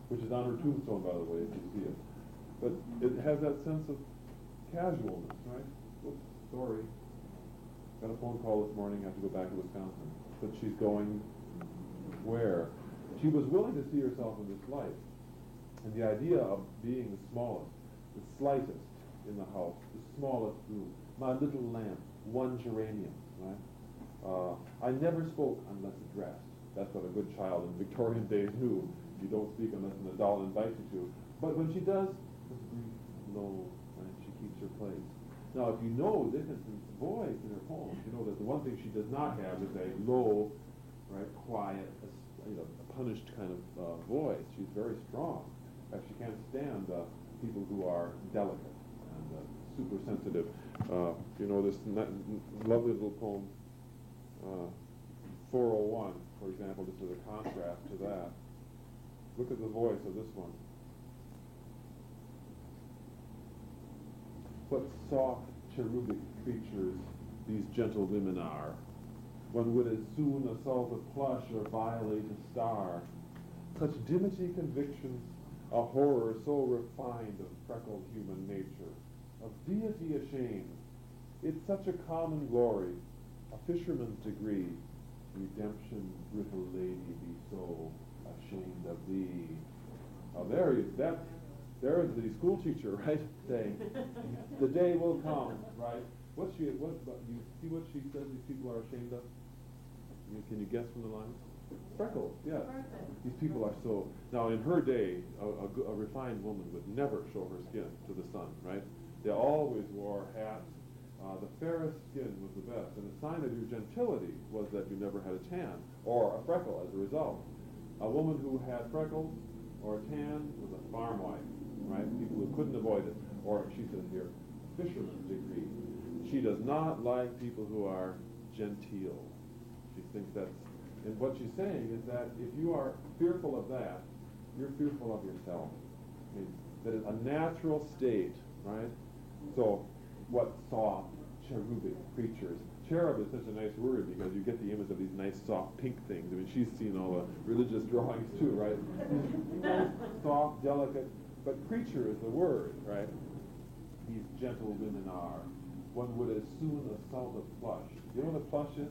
which is on her tombstone, by the way, if you see it. But it has that sense of casualness, right? Oops, sorry. Got a phone call this morning, I have to go back to Wisconsin. But she's going where? She was willing to see herself in this light. And the idea of being the smallest, the slightest in the house, the smallest room, my little lamp, one geranium, right? I never spoke unless addressed. That's what a good child in Victorian days knew. You don't speak unless an adult invites you to. But when she does, it's brief, low, right? She keeps her place. Now, if you know Dickinson's voice in her poems, you know that the one thing she does not have is a low, right, quiet, a punished kind of voice. She's very strong. In fact, she can't stand people who are delicate and super sensitive. You know, this lovely little poem, 401, for example, just as a contrast to that. Look at the voice of this one. What soft, cherubic creatures these gentle women are. One would as soon assault a plush or violate a star. Such dimity convictions, a horror so refined of freckled human nature, of deity ashamed. It's such a common glory, a fisherman's degree. Redemption, brittle lady, be so ashamed of thee. There's the school teacher, right, saying, the day will come, right? You see what she says these people are ashamed of? Can you guess from the lines? Freckles, yes. These people are so... Now, in her day, a refined woman would never show her skin to the sun, right? They always wore hats. The fairest skin was the best. And a sign of your gentility was that you never had a tan or a freckle as a result. A woman who had freckles or a tan was a farm wife, right? People who couldn't avoid it. Or, she says here, fisherman's degree. She does not like people who are genteel. She thinks that's... And what she's saying is that if you are fearful of that, you're fearful of yourself. I mean, that is a natural state, right? So, what soft, cherubic creatures. Cherub is such a nice word because you get the image of these nice soft pink things. I mean, she's seen all the religious drawings too, right? Nice, soft, delicate, but creature is the word, right? These gentle women are. One would as soon assault a plush. You know what a plush is?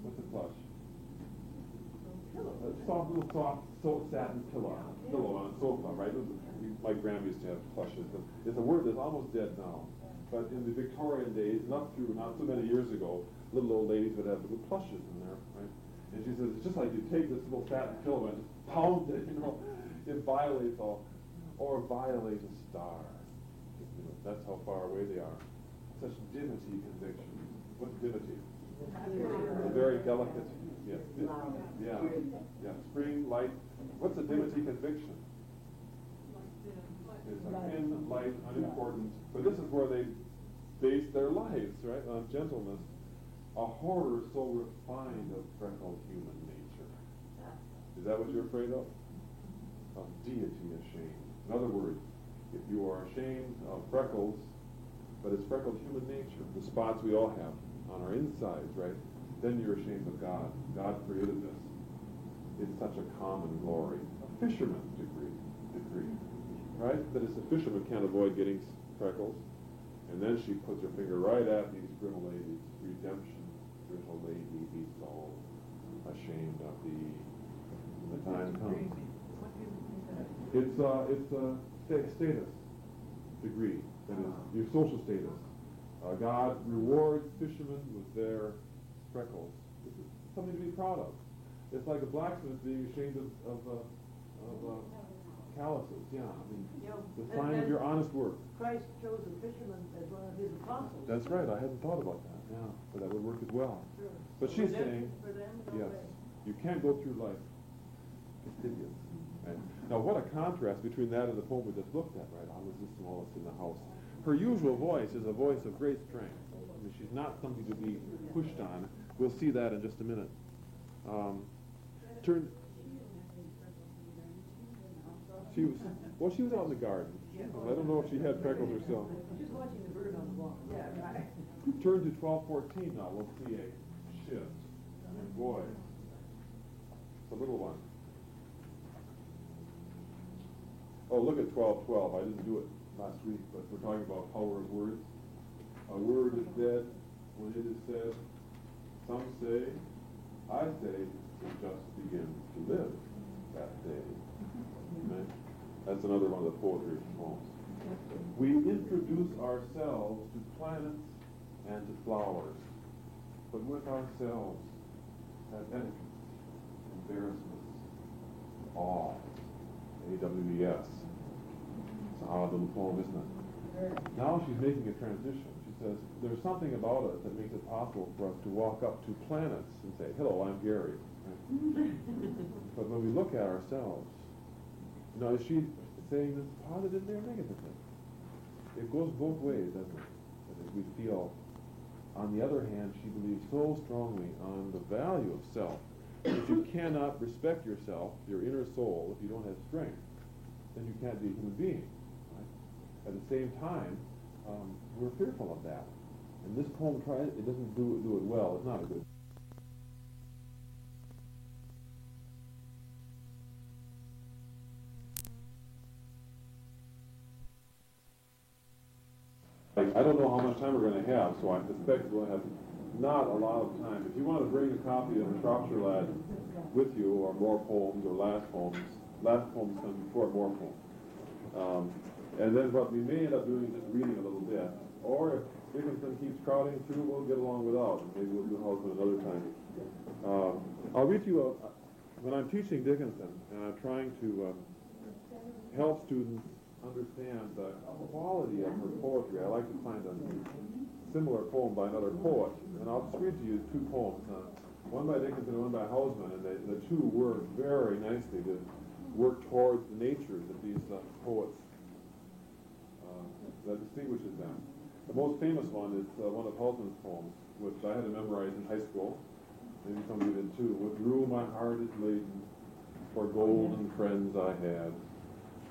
What's a plush? soft little satin pillow on a sofa, right? My grandma used to have plushes. It's a word that's almost dead now. But in the Victorian days, not so many years ago, little old ladies would have little plushes in there, right? And she says, it's just like you take this little satin pillow and just pound it, it violates or violate a star. That's how far away they are. Such dimity conviction. What's dimity? It's a very delicate, yes. Yeah. Spring, light. What's a dimity conviction? It's a thin, light, unimportant. But this is where they base their lives, right, on gentleness. A horror so refined of freckled human nature. Is that what you're afraid of? Of deity ashamed. In other words, if you are ashamed of freckles, but it's freckled human nature, the spots we all have on our insides, right? Then you're ashamed of God. God created this. It's such a common glory. A fisherman's decree, right? That is, a fisherman can't avoid getting freckles. And then she puts her finger right at these brittle ladies. Redemption, brittle lady, be so ashamed of thee. The time comes. It's a status degree. That is your social status. God rewards fishermen with their freckles. This is something to be proud of. It's like a blacksmith being ashamed of calluses. Yeah, I mean, the sign of your honest work. Christ chose a fisherman as one of his apostles. That's right. I hadn't thought about that. Yeah, but that would work as well. Sure. But she's saying, for them, yes, you can't go through life fastidious. Right? Now, what a contrast between that and the poem we just looked at, right? How was this smallest in the house? Her usual voice is a voice of great strength. I mean, she's not something to be pushed on. We'll see that in just a minute. She was out in the garden. I don't know if she had freckles herself. Just watching the bird on the wall. Yeah, right. Turn to 12:14 now. We'll see a shift. Boy, it's a little one. Oh, look at 12:12. I didn't do it last week, but we're talking about power of words. A word is dead when it is said. Some say, I say, it just begins to live that day. Right? That's another one of the poetry poems. We introduce ourselves to planets and to flowers, but with ourselves have etiquette, embarrassments, awe, A-W-E-S. It's an odd little poem, isn't it? Now she's making a transition. She says, there's something about us that makes it possible for us to walk up to planets and say, hello, I'm Gary. Right? But when we look at ourselves, now is she saying this positively or negatively? It goes both ways, doesn't it? As we feel, on the other hand, she believes so strongly on the value of self. If you cannot respect yourself, your inner soul, if you don't have strength, then you can't be a human being. Right? At the same time, we're fearful of that. And this poem it doesn't do it well. It's not a good. I don't know how much time we're going to have, so I suspect we'll have not a lot of time. If you want to bring a copy of the Shropshire Lad with you, or more poems, or last poems come before more poems. And then what we may end up doing is just reading a little bit. Or if Dickinson keeps crowding through, we'll get along without. Maybe we'll do Houseman another time. I'll read you when I'm teaching Dickinson, and I'm trying to help students understand the quality of her poetry. I like to find a similar poem by another poet, and I'll just read to you two poems, one by Dickinson and one by Houseman, and the two work very nicely to work towards the natures of these poets that distinguishes them. The most famous one is one of Houseman's poems, which I had to memorize in high school. Maybe some of you did too. With rue my heart is laden, for golden friends I had.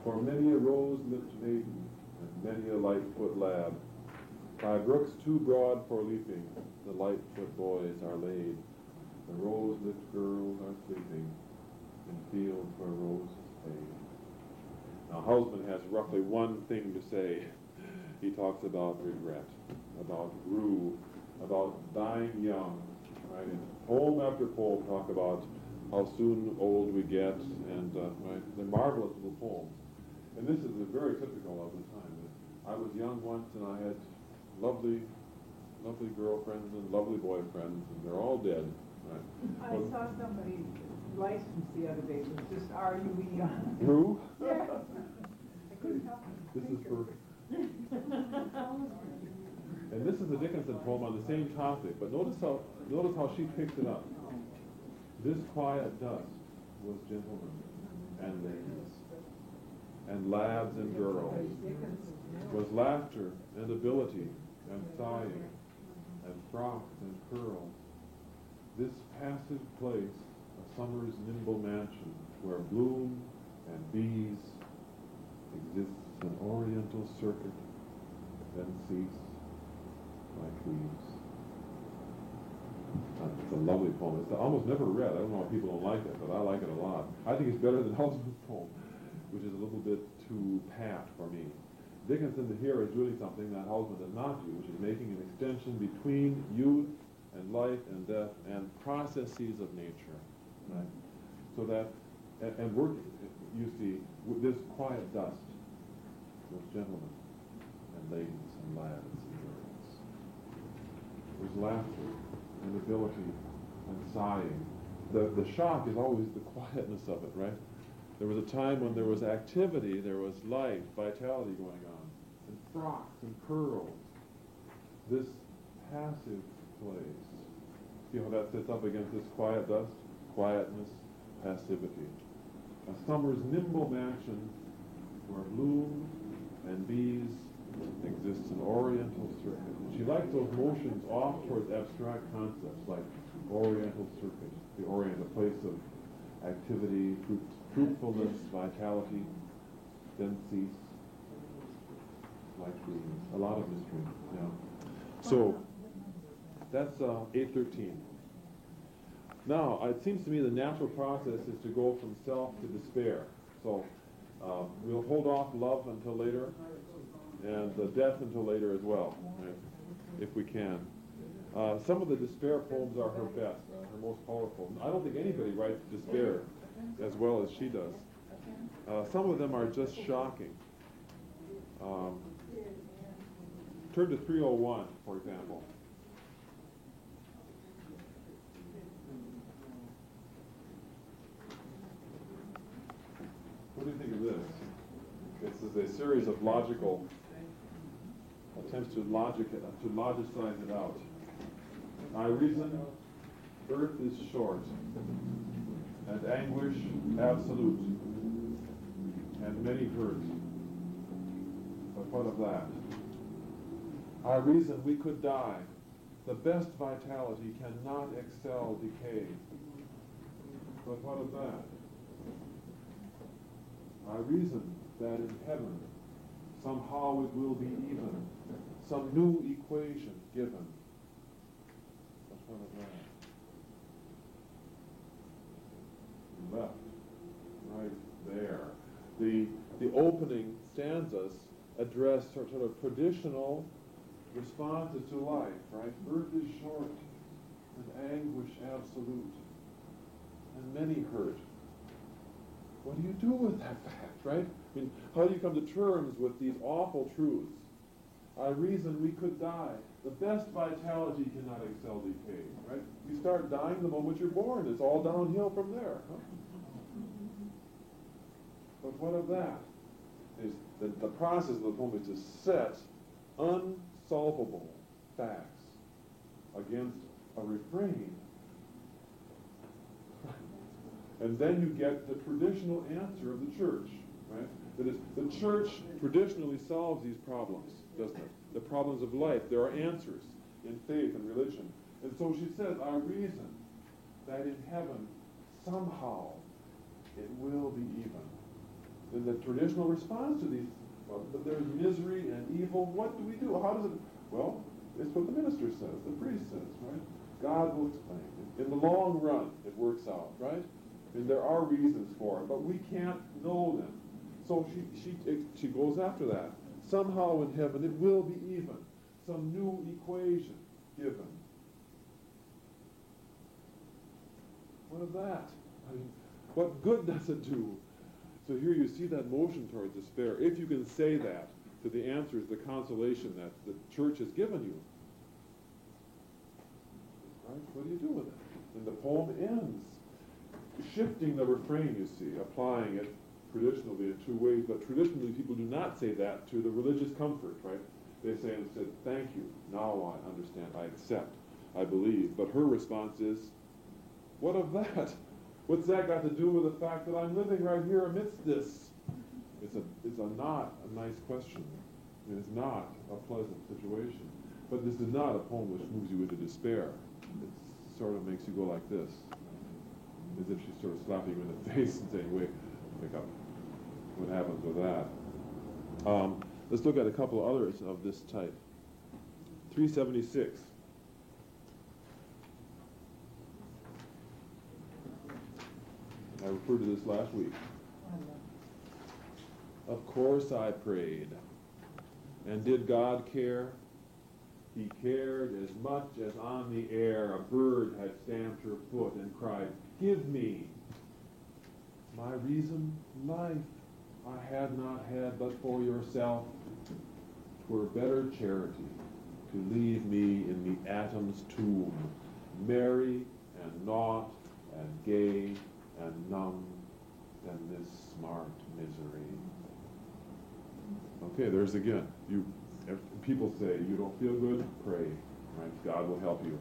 For many a rose-lipped maiden, and many a light-foot lad, by brooks too broad for leaping, the light-foot boys are laid. The rose-lipped girls are sleeping, in fields where roses fade. Now, Houseman has roughly one thing to say. He talks about regret, about rue, about dying young. Right? And poem after poem talk about how soon old we get, and right, they're marvelous little poems. And this is very typical of the time. I was young once, and I had lovely girlfriends and lovely boyfriends, and they're all dead. Right? I saw somebody licensed the other day, it was just R-U-E on. Who? Yeah. I couldn't help but This is think for. of it. And this is a Dickinson poem on the same topic, but notice how she picks it up. This quiet dusk was gentlemen and ladies, and lads and girls, was laughter and ability and sighing, and frocks and curls. This passive place, a summer's nimble mansion, where bloom and bees exists an oriental circuit, then cease like leaves. It's a lovely poem. It's almost never read. I don't know if people don't like it, but I like it a lot. I think it's better than Husband's poem, which is a little bit too pat for me. Dickinson here is doing something that Husband does not do, which is making an extension between youth and life and death and processes of nature, right? So that, and work, you see, with this quiet dust, those gentlemen and ladies and lads and girls. There's laughter and ability and sighing. The shock is always the quietness of it, right? There was a time when there was activity, there was life, vitality going on, and frocks and curls. This passive place. See how that sits up against this quiet dust? Quietness, passivity. A summer's nimble mansion where bloom and bees exists an oriental circuit. And she likes those motions off towards abstract concepts like oriental circuit, the orient, a place of activity, fruitfulness, vitality, then cease, like bees. A lot of mystery, yeah. So, that's 8:13. Now, it seems to me the natural process is to go from self to despair. So, we'll hold off love until later, and death until later as well, right, if we can. Some of the despair poems are her best, her most powerful. I don't think anybody writes despair as well as she does. Some of them are just shocking. Turn to 301, for example. What do you think of this? This is a series of logical attempts to logicize it out. I reason, earth is short, and anguish absolute, and many hurt. But what of that? I reason we could die. The best vitality cannot excel decay. But what of that? I reason that in heaven somehow it will be even, some new equation given. But what of that? Left, right there. The opening stanzas address sort of traditional responses to life, right? Earth is short, and anguish absolute, and many hurt. What do you do with that fact, right? I mean, how do you come to terms with these awful truths? I reason we could die. The best vitality cannot excel decay, right? You start dying the moment you're born. It's all downhill from there. Huh? But what of that? The process of the poem is to set unsolvable facts against a refrain. And then you get the traditional answer of the church, right? That is, the church traditionally solves these problems, doesn't it? The problems of life. There are answers in faith and religion. And so she says, I reason that in heaven, somehow, it will be even. Then the traditional response to these, well, there's misery and evil. What do we do? How does it? Well, it's what the minister says, the priest says, right? God will explain. In the long run, it works out, right? And there are reasons for it, but we can't know them. So she goes after that. Somehow in heaven it will be even. Some new equation given. What of that? I mean, what good does it do? So here you see that motion towards despair. If you can say that to the answers, the consolation that the church has given you, right? What do you do with it? And the poem ends, shifting the refrain, you see, applying it traditionally in two ways, but traditionally people do not say that to the religious comfort, right? They say instead, thank you, now I understand, I accept, I believe. But her response is, what of that? What's that got to do with the fact that I'm living right here amidst this? It's not a nice question. It's not a pleasant situation. But this is not a poem which moves you into despair. It sort of makes you go like this, as if she's sort of slapping you in the face and saying, wake up. What happens with that? Let's look at a couple of others of this type. 376. I referred to this last week. Of course I prayed. And did God care? He cared as much as on the air a bird had stamped her foot and cried, give me. My reason, life, I had not had but for yourself. 'Twere better charity to leave me in the atom's tomb, merry and naught and gay and numb than this smart misery. Okay, there's again. People say, you don't feel good? Pray. Right? God will help you.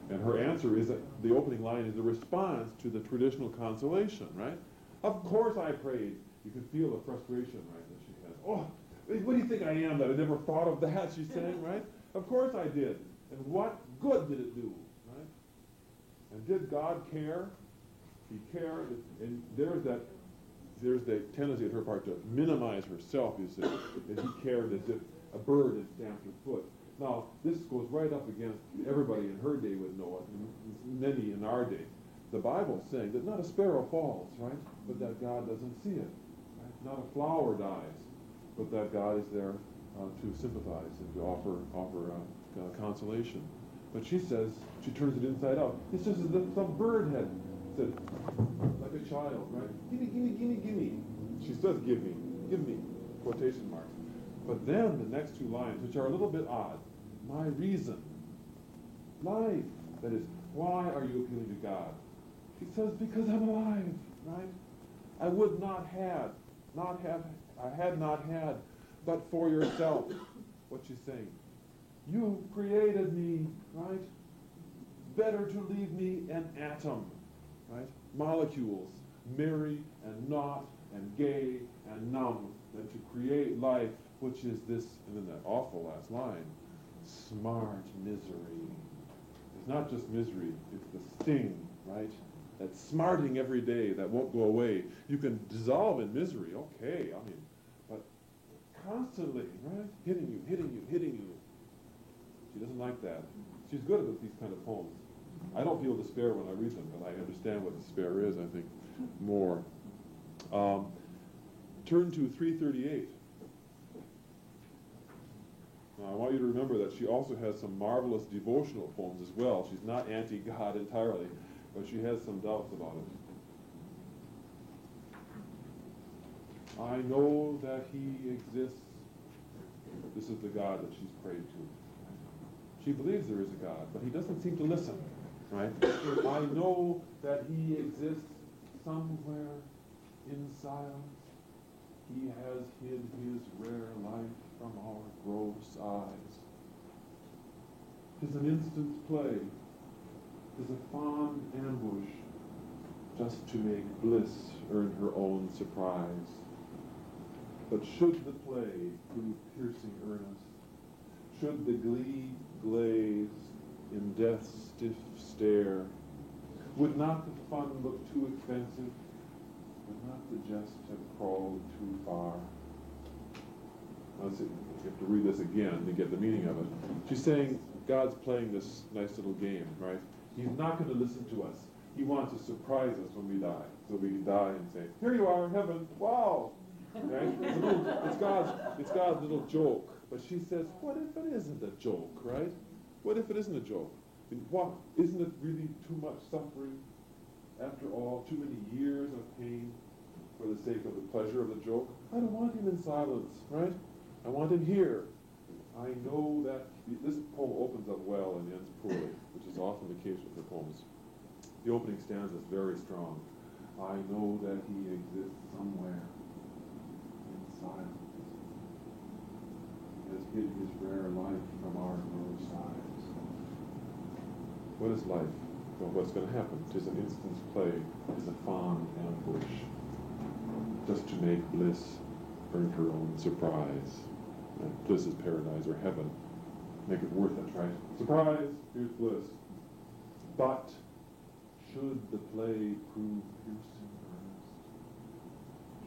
And her answer is that the opening line is a response to the traditional consolation, right? Of course I prayed. You can feel the frustration, right, that she has. Oh, what do you think I am that I never thought of that, she's saying, right? Of course I did. And what good did it do, right? And did God care? He cared, and there's the tendency on her part to minimize herself, you see, that he cared as if a bird had stamped her foot. Now, this goes right up against everybody in her day would know it, and many in our day. The Bible's saying that not a sparrow falls, right, but that God doesn't see it. Right? Not a flower dies, but that God is there to sympathize and to offer consolation. But she says, she turns it inside out. It's just as if some bird had said, like a child, right? Gimme, gimme, gimme, gimme. She says, give me, quotation marks. But then the next two lines, which are a little bit odd, my reason, life, that is, why are you appealing to God? She says, because I'm alive, right? I would not have, I had not had, but for yourself. What she's saying, you created me, right? Better to leave me an atom, right? Molecules, merry and naught and gay and numb, than to create life, which is this, and then that awful last line, smart misery. It's not just misery, it's the sting, right? That smarting every day that won't go away. You can dissolve in misery, okay, I mean, but constantly, right? Hitting you. She doesn't like that. She's good at these kind of poems. I don't feel despair when I read them, but I understand what despair is, I think, more. Turn to 338. Now, I want you to remember that she also has some marvelous devotional poems as well. She's not anti-God entirely, but she has some doubts about it. I know that he exists. This is the God that she's prayed to. She believes there is a God, but he doesn't seem to listen, right? I know that he exists somewhere in silence. He has hid his rare life from our gross eyes. 'Tis an instant's play, 'tis a fond ambush, just to make bliss earn her own surprise. But should the play prove piercing earnest, should the glee glaze in death's stiff stare, would not the fun look too expensive? Would not the jest have crawled too far? Let's see, you have to read this again to get the meaning of it. She's saying God's playing this nice little game, right? He's not going to listen to us. He wants to surprise us when we die. So we die and say, here you are in heaven, wow! Right? It's God's little joke. But she says, what if it isn't a joke, right? What if it isn't a joke? I mean, what, isn't it really too much suffering? after all, too many years of pain for the sake of the pleasure of the joke? I don't want him in silence, right? I want him here. I know that this poem opens up well and ends poorly, which is often the case with her poems. The opening stanza is very strong. I know that he exists somewhere in silence. He has hid his rare life from our low sides. What is life? Well, what's going to happen? 'Tis an instant's play, 'tis a fond ambush, just to make bliss earn her own surprise. And bliss is paradise or heaven. Make it worth it, right? Surprise! Here's bliss. But should the play prove piercing earnest,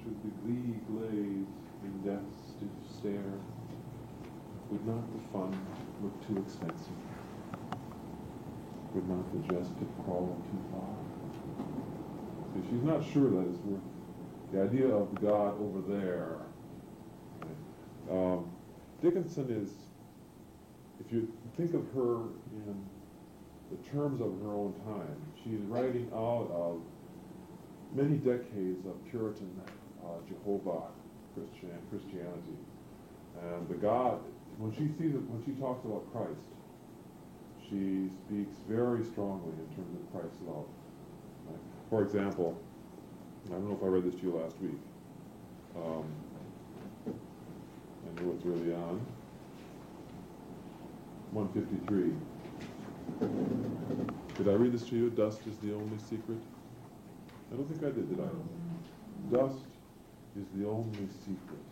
should the glee glaze in death's stiff stare, would not the fun look too expensive? Would not the jest have crawled too far? See, she's not sure that it's worth the idea of God over there. Dickinson is, if you think of her in the terms of her own time, she's writing out of many decades of Puritan Jehovah Christianity. And the God, when she talks about Christ, she speaks very strongly in terms of Christ's love. Right? For example, I don't know if I read this to you last week. I know it's early on. 153. Did I read this to you? Dust is the only secret? I don't think I did I? Dust is the only secret.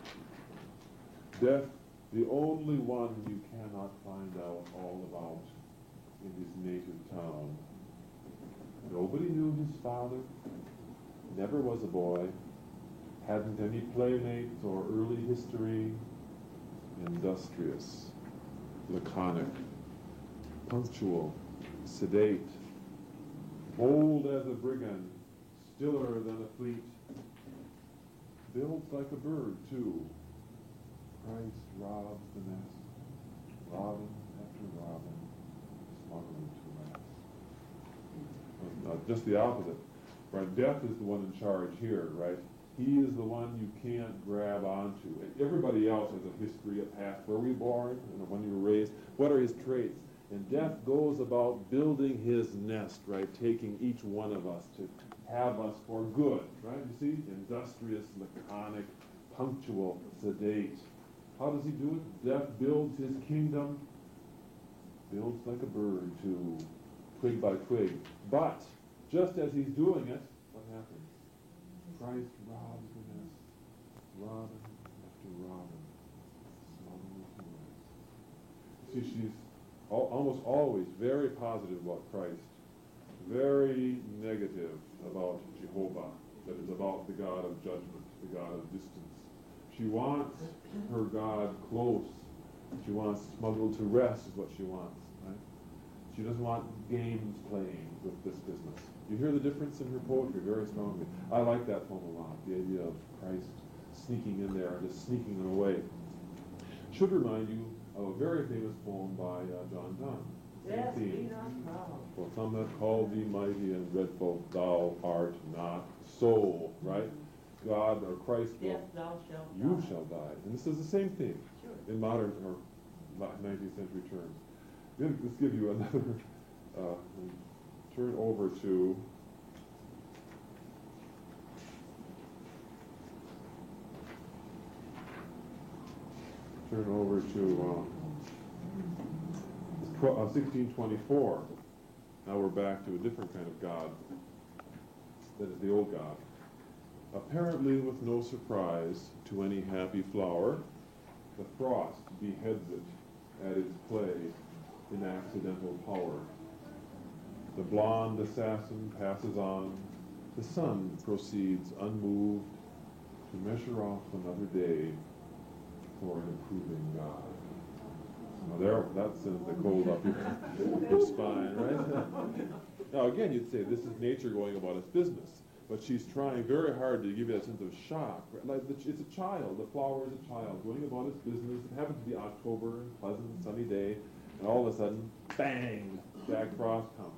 Death, the only one you cannot find out all about in his native town. Nobody knew his father, never was a boy, hadn't any playmates or early history, industrious, laconic, punctual, sedate, bold as a brigand, stiller than a fleet, builds like a bird, too. Christ robs the nest, robin after robin, smuggling to rest. Just the opposite. Right? Death is the one in charge here, right? He is the one you can't grab onto. Everybody else has a history, a past. Where were you born? When you were raised? What are his traits? And death goes about building his nest, right? Taking each one of us to have us for good, right? You see? Industrious, laconic, punctual, sedate. How does he do it? Death builds his kingdom, builds like a bird too, twig by twig. But just as he's doing it, what happens? Christ robs the nest, robin after robin, smuggling to rest. See, she's almost always very positive about Christ, very negative about Jehovah, that is about the God of judgment, the God of distance. She wants her God close. She wants smuggled to rest is what she wants, right? She doesn't want games playing with this business. You hear the difference in her poetry very strongly. I like that poem a lot, the idea of Christ sneaking in there and just sneaking it away. Should remind you of a very famous poem by John Donne. Yes, be not proud. For some have called thee mighty and dreadful, thou art not so, right? God or Christ will, Yes, thou shalt you die. shall die. And this is the same thing Sure. in modern or 19th century terms. Let's give you another, turn over to turn over to 1624. Now we're back to a different kind of God. That is the old God. Apparently with no surprise to any happy flower, the frost beheads it at its play in accidental power. The blonde assassin passes on, the sun proceeds unmoved to measure off another day for an approving God. Now there, that sends the cold up your spine, right? Now again, you'd say this is nature going about its business, but she's trying very hard to give you that sense of shock. Like it's a child, the flower is a child going about its business. It happens to be October, pleasant, sunny day, and all of a sudden, bang, Jack Frost comes.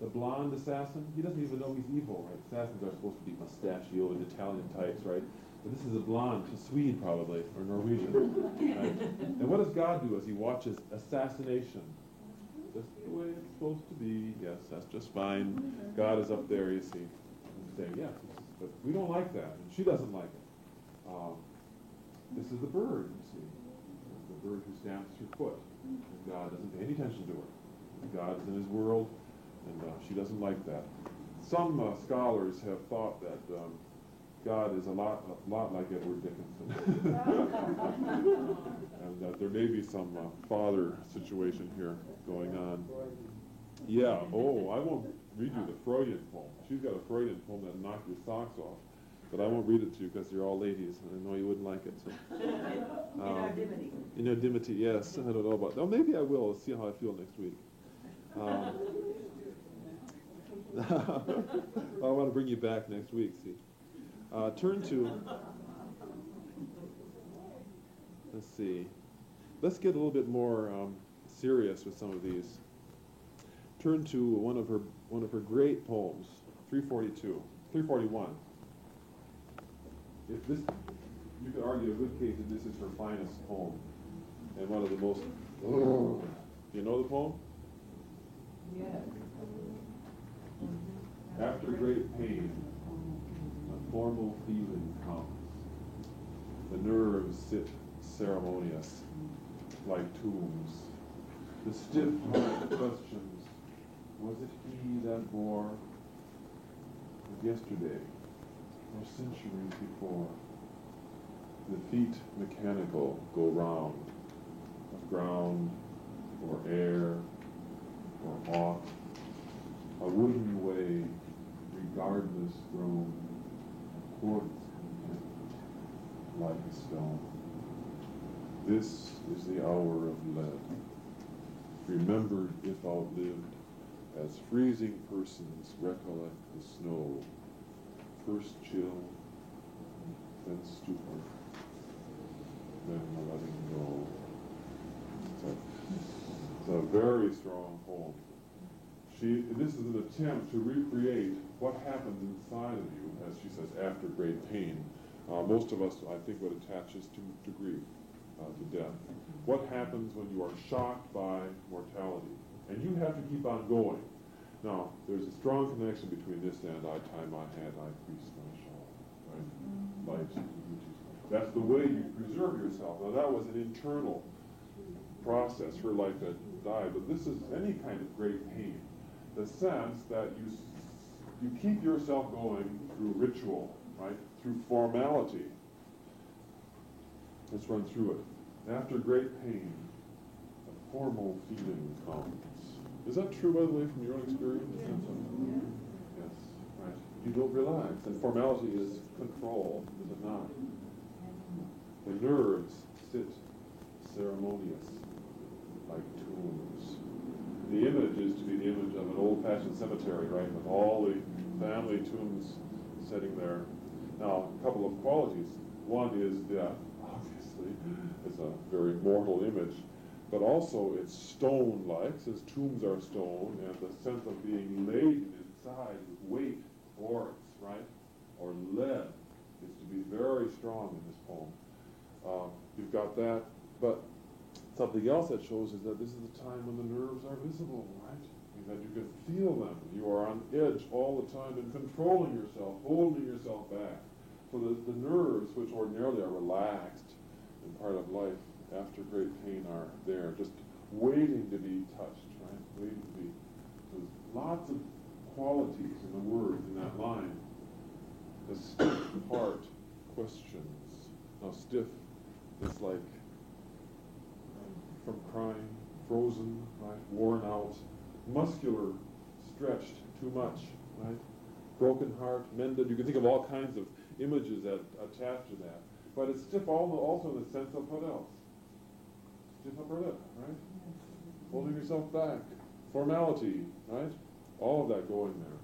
The blonde assassin, he doesn't even know he's evil, right? Assassins are supposed to be mustachioed Italian types, right? But this is a blonde, a Swede probably, or Norwegian. Right? And what does God do as he watches assassination? Just the way it's supposed to be. Yes, that's just fine. God is up there, you see, and saying, yes, but we don't like that, and she doesn't like it. This is the bird, you see. The bird who stamps her foot. And God doesn't pay any attention to her. God is in his world, and she doesn't like that. Some scholars have thought that God is a lot like Edward Dickinson. And that there may be some father situation here going on. Yeah, oh, I won't read you the Freudian poem. She's got a Freudian poem that'll knock your socks off. But I won't read it to you because you're all ladies, and I know you wouldn't like it. So. Inardimity. Inardimity, yes. I don't know about that. Oh, maybe I will. See how I feel next week. I want to bring you back next week, see. Turn to, let's see. Let's get a little bit more serious with some of these. Turn to one of her great poems, 341. If this, you could argue a good case that this is her finest poem, and one of the most. You know the poem? Yes. After great pain, a formal feeling comes. The nerves sit ceremonious, like tombs. The stiff heart questions, was it he that bore? But yesterday, or centuries before, the feet mechanical go round, of ground, or air, or off, a wooden way, regardless grown, quartz content, like a stone. This is the hour of lead, remembered if outlived, as freezing persons recollect the snow, first chill, then stupor, then letting go. It's a very strong poem. This is an attempt to recreate what happens inside of you, as she says, after great pain. Most of us, I think, would attach this to grief, to death. What happens when you are shocked by mortality? And you have to keep on going. Now, there's a strong connection between this and I tie my hand, I crease my shawl, right? Life's beauties. That's the way you preserve yourself. Now, that was an internal process. Her life had died, but this is any kind of great pain. The sense that you keep yourself going through ritual, right? Through formality. Let's run through it. After great pain, a formal feeling comes. Is that true, by the way, from your own experience? Yes, right. You don't relax, and formality is control, is it not? The nerves sit ceremonious, like tombs. The image is to be the image of an old-fashioned cemetery, right, with all the family tombs sitting there. Now, a couple of qualities. One is death, obviously. It's a very mortal image. But also it's stone-like, since tombs are stone, and the sense of being laden inside with weight, quartz, right, or lead is to be very strong in this poem. You've got that, but something else that shows is that this is the time when the nerves are visible, right? That you can feel them. You are on edge all the time and controlling yourself, holding yourself back. So the nerves, which ordinarily are relaxed in part of life, after great pain are there, just waiting to be touched, right? Waiting to be. There's lots of qualities in the words in that line. The stiff heart questions. Now, stiff is like from crying, frozen, right? Worn out, muscular, stretched too much, right? Broken heart, mended. You can think of all kinds of images that attach to that. But it's stiff also in the sense of what else? Stiff upper lip, right? Holding yourself back. Formality, right? All of that going there.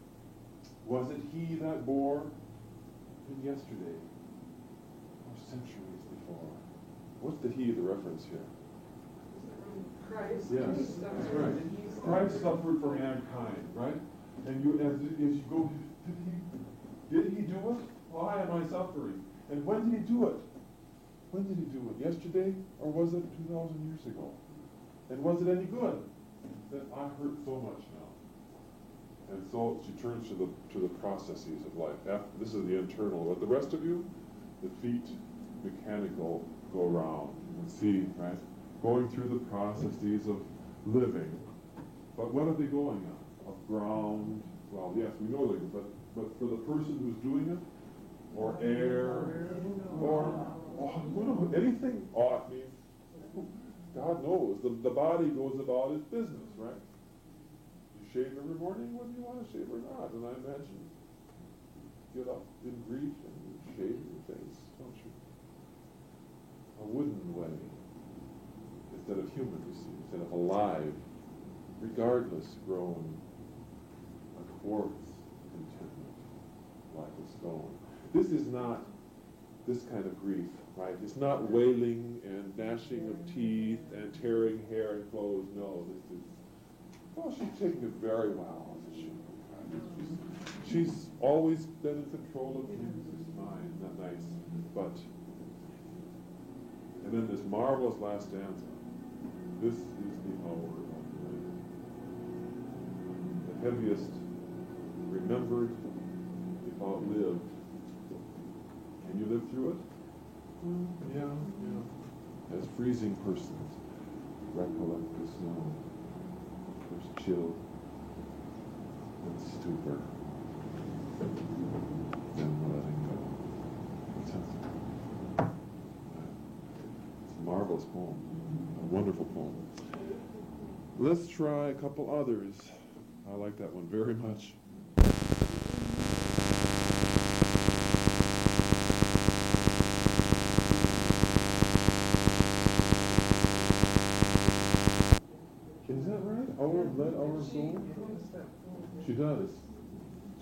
Was it he that bore? Even yesterday, or centuries before. What's the he, the reference here? Christ. Yes, that's right. Christ suffered for mankind, right? And as you go, did he do it? Why am I suffering? And when did he do it? When did he do it? Yesterday, or was it 2,000 years ago? And was it any good? That I hurt so much now. And so she turns to the processes of life. This is the internal. But the rest of you, the feet, mechanical, go around. You can see, right? Going through the processes of living. But what are they going on? Of ground. Well, yes, we know they, but for the person who's doing it, or air, or anything ought means, God knows. The body goes about its business, right? You shave every morning whether you want to shave or not. And I imagine you get up in grief and you shave your face, don't you? A wooden way, instead of human, you see, instead of alive, regardless, grown, a quartz contentment, like a stone. This is not this kind of grief, right? It's not wailing and gnashing of teeth and tearing hair and clothes. No, this is, well, she's taking it very well, isn't she? Right? She's always been in control of things. It's fine, not nice. But, and then this marvelous last stanza. This is the hour of life. The heaviest remembered, if outlived. Can you live through it? Yeah. As freezing persons recollect the snow, there's chill and stupor, then letting go. It's a marvelous poem, a wonderful poem. Let's try a couple others. I like that one very much. Is that right? Let our soul? She does.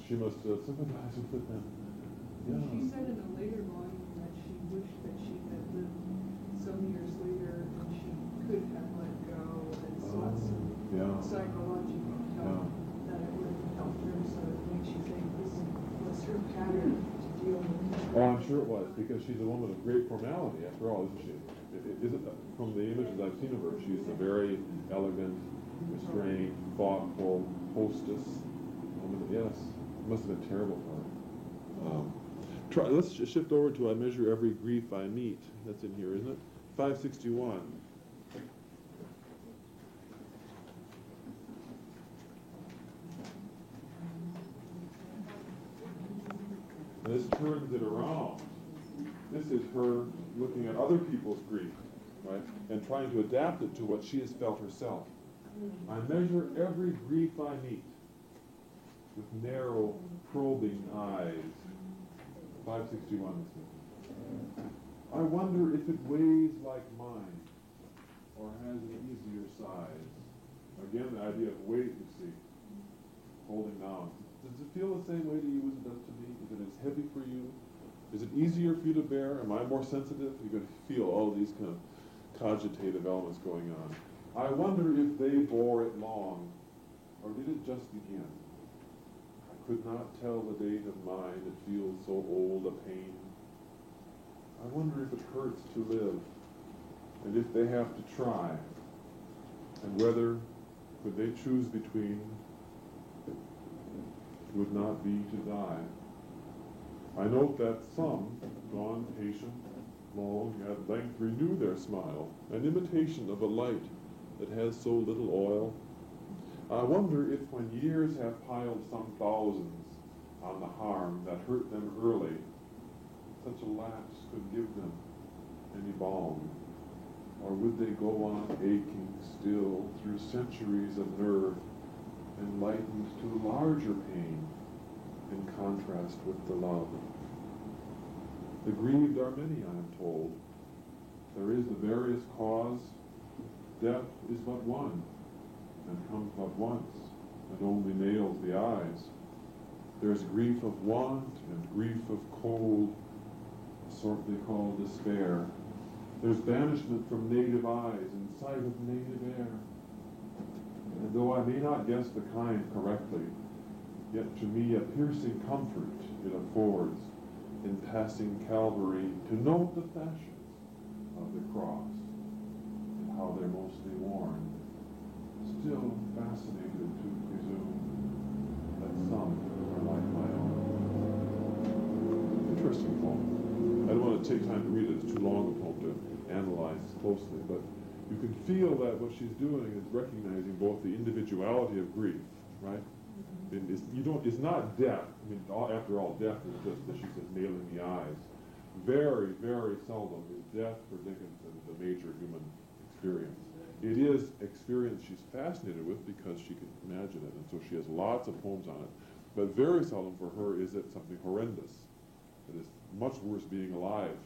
She must sympathize with it then. Yeah. She said in a later volume that she wished that she had lived some years later and she could have let go and sought some psychological help, that it would have helped her. So it makes you think this was her pattern to deal with. Oh, I'm sure it was, because she's a woman of great formality, after all, isn't she? Isn't from the images I've seen of her, she's a very elegant, restrained, thoughtful hostess. Yes, it must have been terrible for her. Let's shift over to I measure every grief I meet. That's in here, isn't it? 561. This turns it around. This is her looking at other people's grief, right, and trying to adapt it to what she has felt herself. I measure every grief I meet with narrow, probing eyes. 561. I wonder if it weighs like mine, or has an easier size. Again, the idea of weight, you see, holding down. Does it feel the same way to you as it does to me? Is it as heavy for you? Is it easier for you to bear? Am I more sensitive? You can feel all these kind of cogitative elements going on. I wonder if they bore it long, or did it just begin? I could not tell the date of mine, it feels so old a pain. I wonder if it hurts to live, and if they have to try, and whether could they choose between would not be to die. I note that some, gone patient, long, at length renew their smile, an imitation of a light that has so little oil. I wonder if when years have piled some thousands on the harm that hurt them early, such a lapse could give them any balm, or would they go on aching still through centuries of nerve, enlightened to larger pain in contrast with the love. The grieved are many, I am told. There is the various cause. Death is but one, and comes but once, and only nails the eyes. There's grief of want and grief of cold, a sort they call despair. There's banishment from native eyes in sight of native air. And though I may not guess the kind correctly, Yet to me a piercing comfort it affords in passing Calvary to note the fashions of the cross and how they're mostly worn, still fascinated to presume that some are like my own. Interesting poem. I don't want to take time to read it, it's too long a poem to analyze closely, but you can feel that what she's doing is recognizing both the individuality of grief, right? It's not death. I mean, after all, death is just, as she says, nailing the eyes. Very, very seldom is death for Dickinson a major human experience. It is experience she's fascinated with because she can imagine it, and so she has lots of poems on it. But very seldom for her is it something horrendous. It is much worse being alive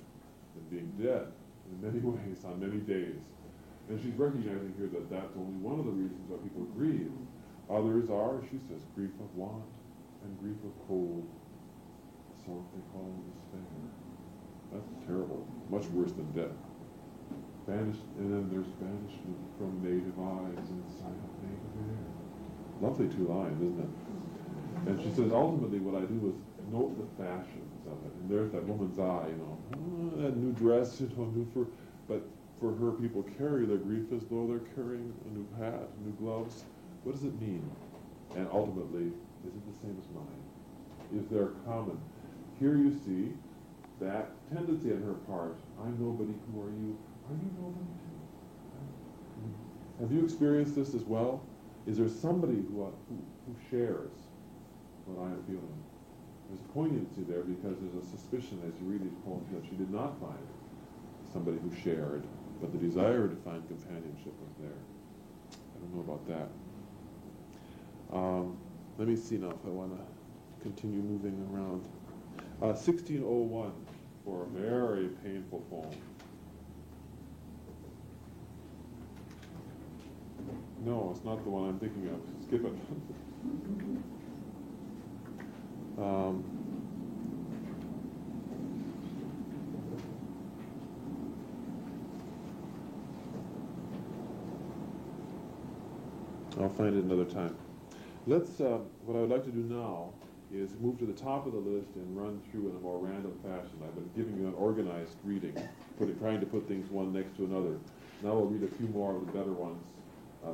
than being dead in many ways, on many days. And she's recognizing here that that's only one of the reasons why people grieve. Others are, she says, grief of want and grief of cold. So they call despair. That's terrible. Much worse than death. Banished, and then there's banishment from native eyes and sight of native air. Lovely two lines, isn't it? And she says, ultimately what I do is note the fashions of it. And there's that woman's eye, that new dress, new fur. But for her, people carry their grief as though they're carrying a new hat, new gloves. What does it mean? And ultimately, is it the same as mine? Is there common? Here you see that tendency on her part. I'm nobody, who are you? Are you nobody too? Have you experienced this as well? Is there somebody who shares what I am feeling? There's a poignancy there because there's a suspicion as you read these poems that she did not find somebody who shared, but the desire to find companionship was there. I don't know about that. Let me see now if I want to continue moving around. 1601 for a very painful poem. No, it's not the one I'm thinking of. Skip it. I'll find it another time. Let's, what I would like to do now is move to the top of the list and run through in a more random fashion. I've been giving you an organized reading, trying to put things one next to another. Now we'll read a few more of the better ones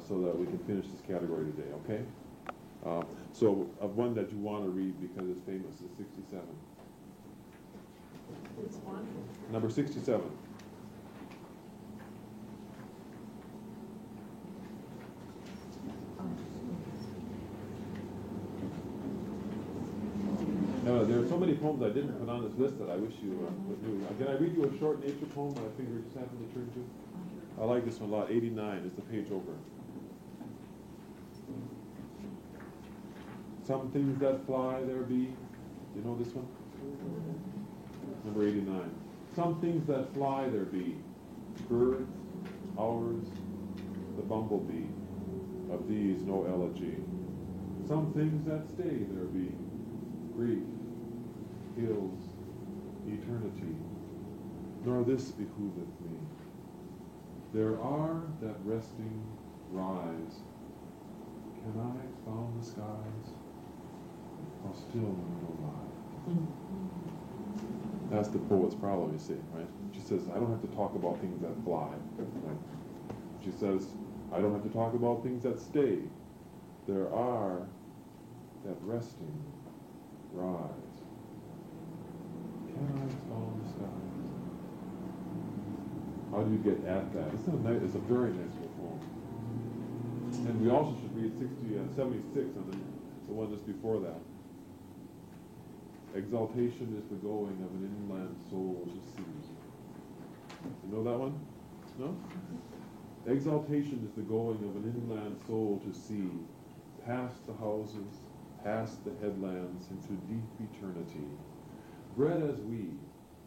so that we can finish this category today, okay? So one that you want to read because it's famous is 67. Which one? Number 67. There are so many poems I didn't put on this list that I wish you would do. Can I read you a short nature poem that I figured just happened to turn to? I like this one a lot. 89 is the page over. Some things that fly there be. You know this one? Number 89. Some things that fly there be. Birds, ours, the bumblebee. Of these no elegy. Some things that stay there be. Grief, hills, eternity, nor this behooveth me. There are that resting rise. Can I expound the skies? How still no lie. That's the poet's problem, you see, right? She says, I don't have to talk about things that fly. Right? She says, I don't have to talk about things that stay. There are that resting rise. Can I expound the skies? How do you get at that? It's a very nice little poem. And we also should read 76 on the one just before that. Exaltation is the going of an inland soul to sea. You know that one? No? Exaltation is the going of an inland soul to sea, past the houses, past the headlands, into deep eternity. Bred as we,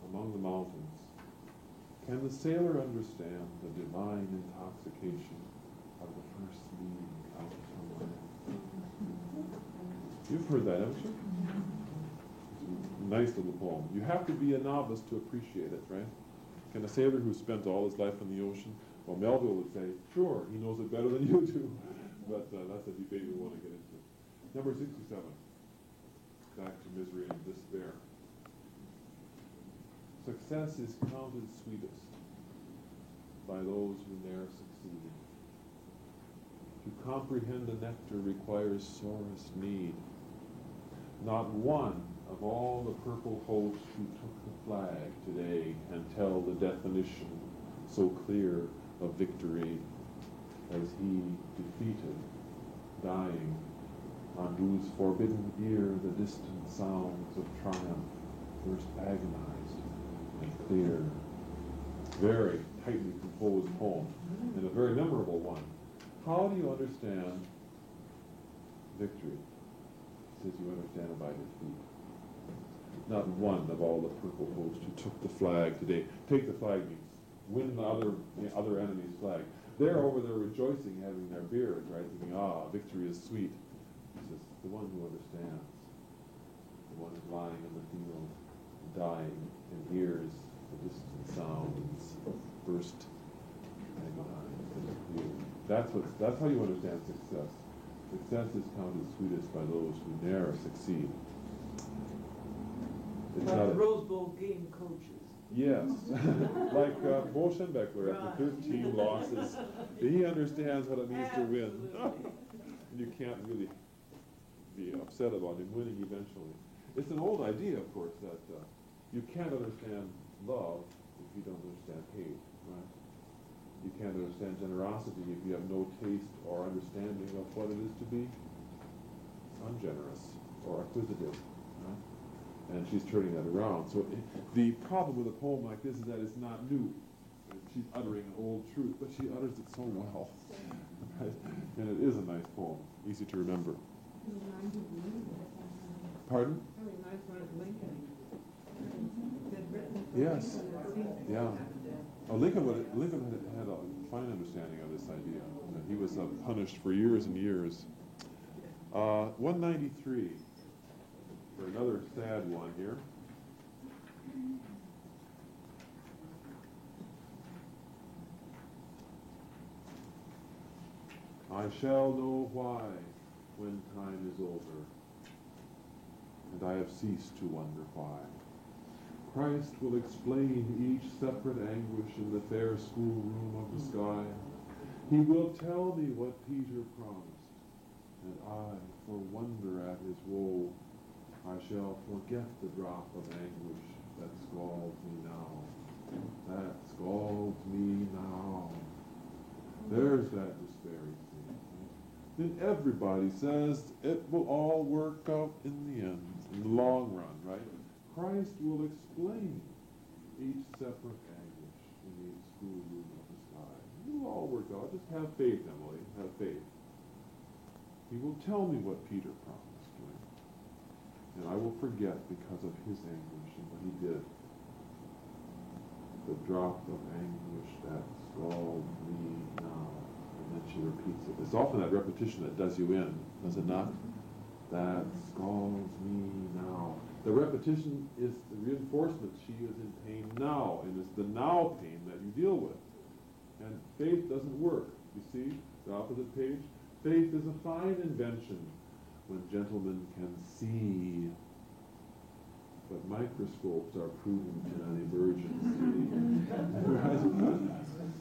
among the mountains, can the sailor understand the divine intoxication of the first leaving out from land? You've heard that, haven't you? Nice little poem. You have to be a novice to appreciate it, right? Can a sailor who spent all his life in the ocean, well, Melville would say, sure, he knows it better than you do. But that's a debate we want to get into. Number 67. back to misery and despair. Success is counted sweetest by those who ne'er succeed. To comprehend the nectar requires sorest need. Not one of all the purple host who took the flag today can tell the definition so clear of victory as he defeated, dying, on whose forbidden ear the distant sounds of triumph first agonized and clear. Very tightly composed poem, and a very memorable one. How do you understand victory? He says you understand it by defeat. Not one of all the purple host who took the flag today. Take the flag means win the other enemy's flag. They're over there rejoicing, having their beers, right? Thinking, victory is sweet. He says, the one who understands, the one who's lying in the field, dying, and hears the distant sounds, first agonized and clear. That's how you understand success. Success is counted sweetest by those who ne'er succeed. It's Like not the Rose Bowl game coaches. Yes, like Bo Schembechler after 13 losses, he understands what it means to win. And you can't really be upset about him winning eventually. It's an old idea, of course, that you can't understand love if you don't understand hate, right? You can't understand generosity if you have no taste or understanding of what it is to be ungenerous or acquisitive, right? And she's turning that around. So the problem with a poem like this is that it's not new. She's uttering an old truth, but she utters it so well. Right? And it is a nice poem, easy to remember. Pardon? Really nice one of Lincoln. Yes. Yeah. Lincoln had a fine understanding of this idea. He was punished for years and years. 193. For another sad one here. I shall know why when time is over, and I have ceased to wonder why. Christ will explain each separate anguish in the fair schoolroom of the sky. He will tell me what Peter promised, and I, for wonder at his woe, I shall forget the drop of anguish that scalds me now. That scalds me now. There's that despair, you see. Then everybody says it will all work out in the end, in the long run, right? Christ will explain each separate anguish in the schoolroom of the sky. It will all work out. Just have faith, Emily. Have faith. He will tell me what Peter promised, right? And I will forget because of his anguish and what he did. The drop of anguish that scalds me now. And then she repeats it. It's often that repetition that does you in, does it not? That scalds me now. The repetition is the reinforcement. She is in pain now, and it's the now pain that you deal with. And faith doesn't work. You see, the opposite page? Faith is a fine invention when gentlemen can see, but microscopes are prudent in an emergency.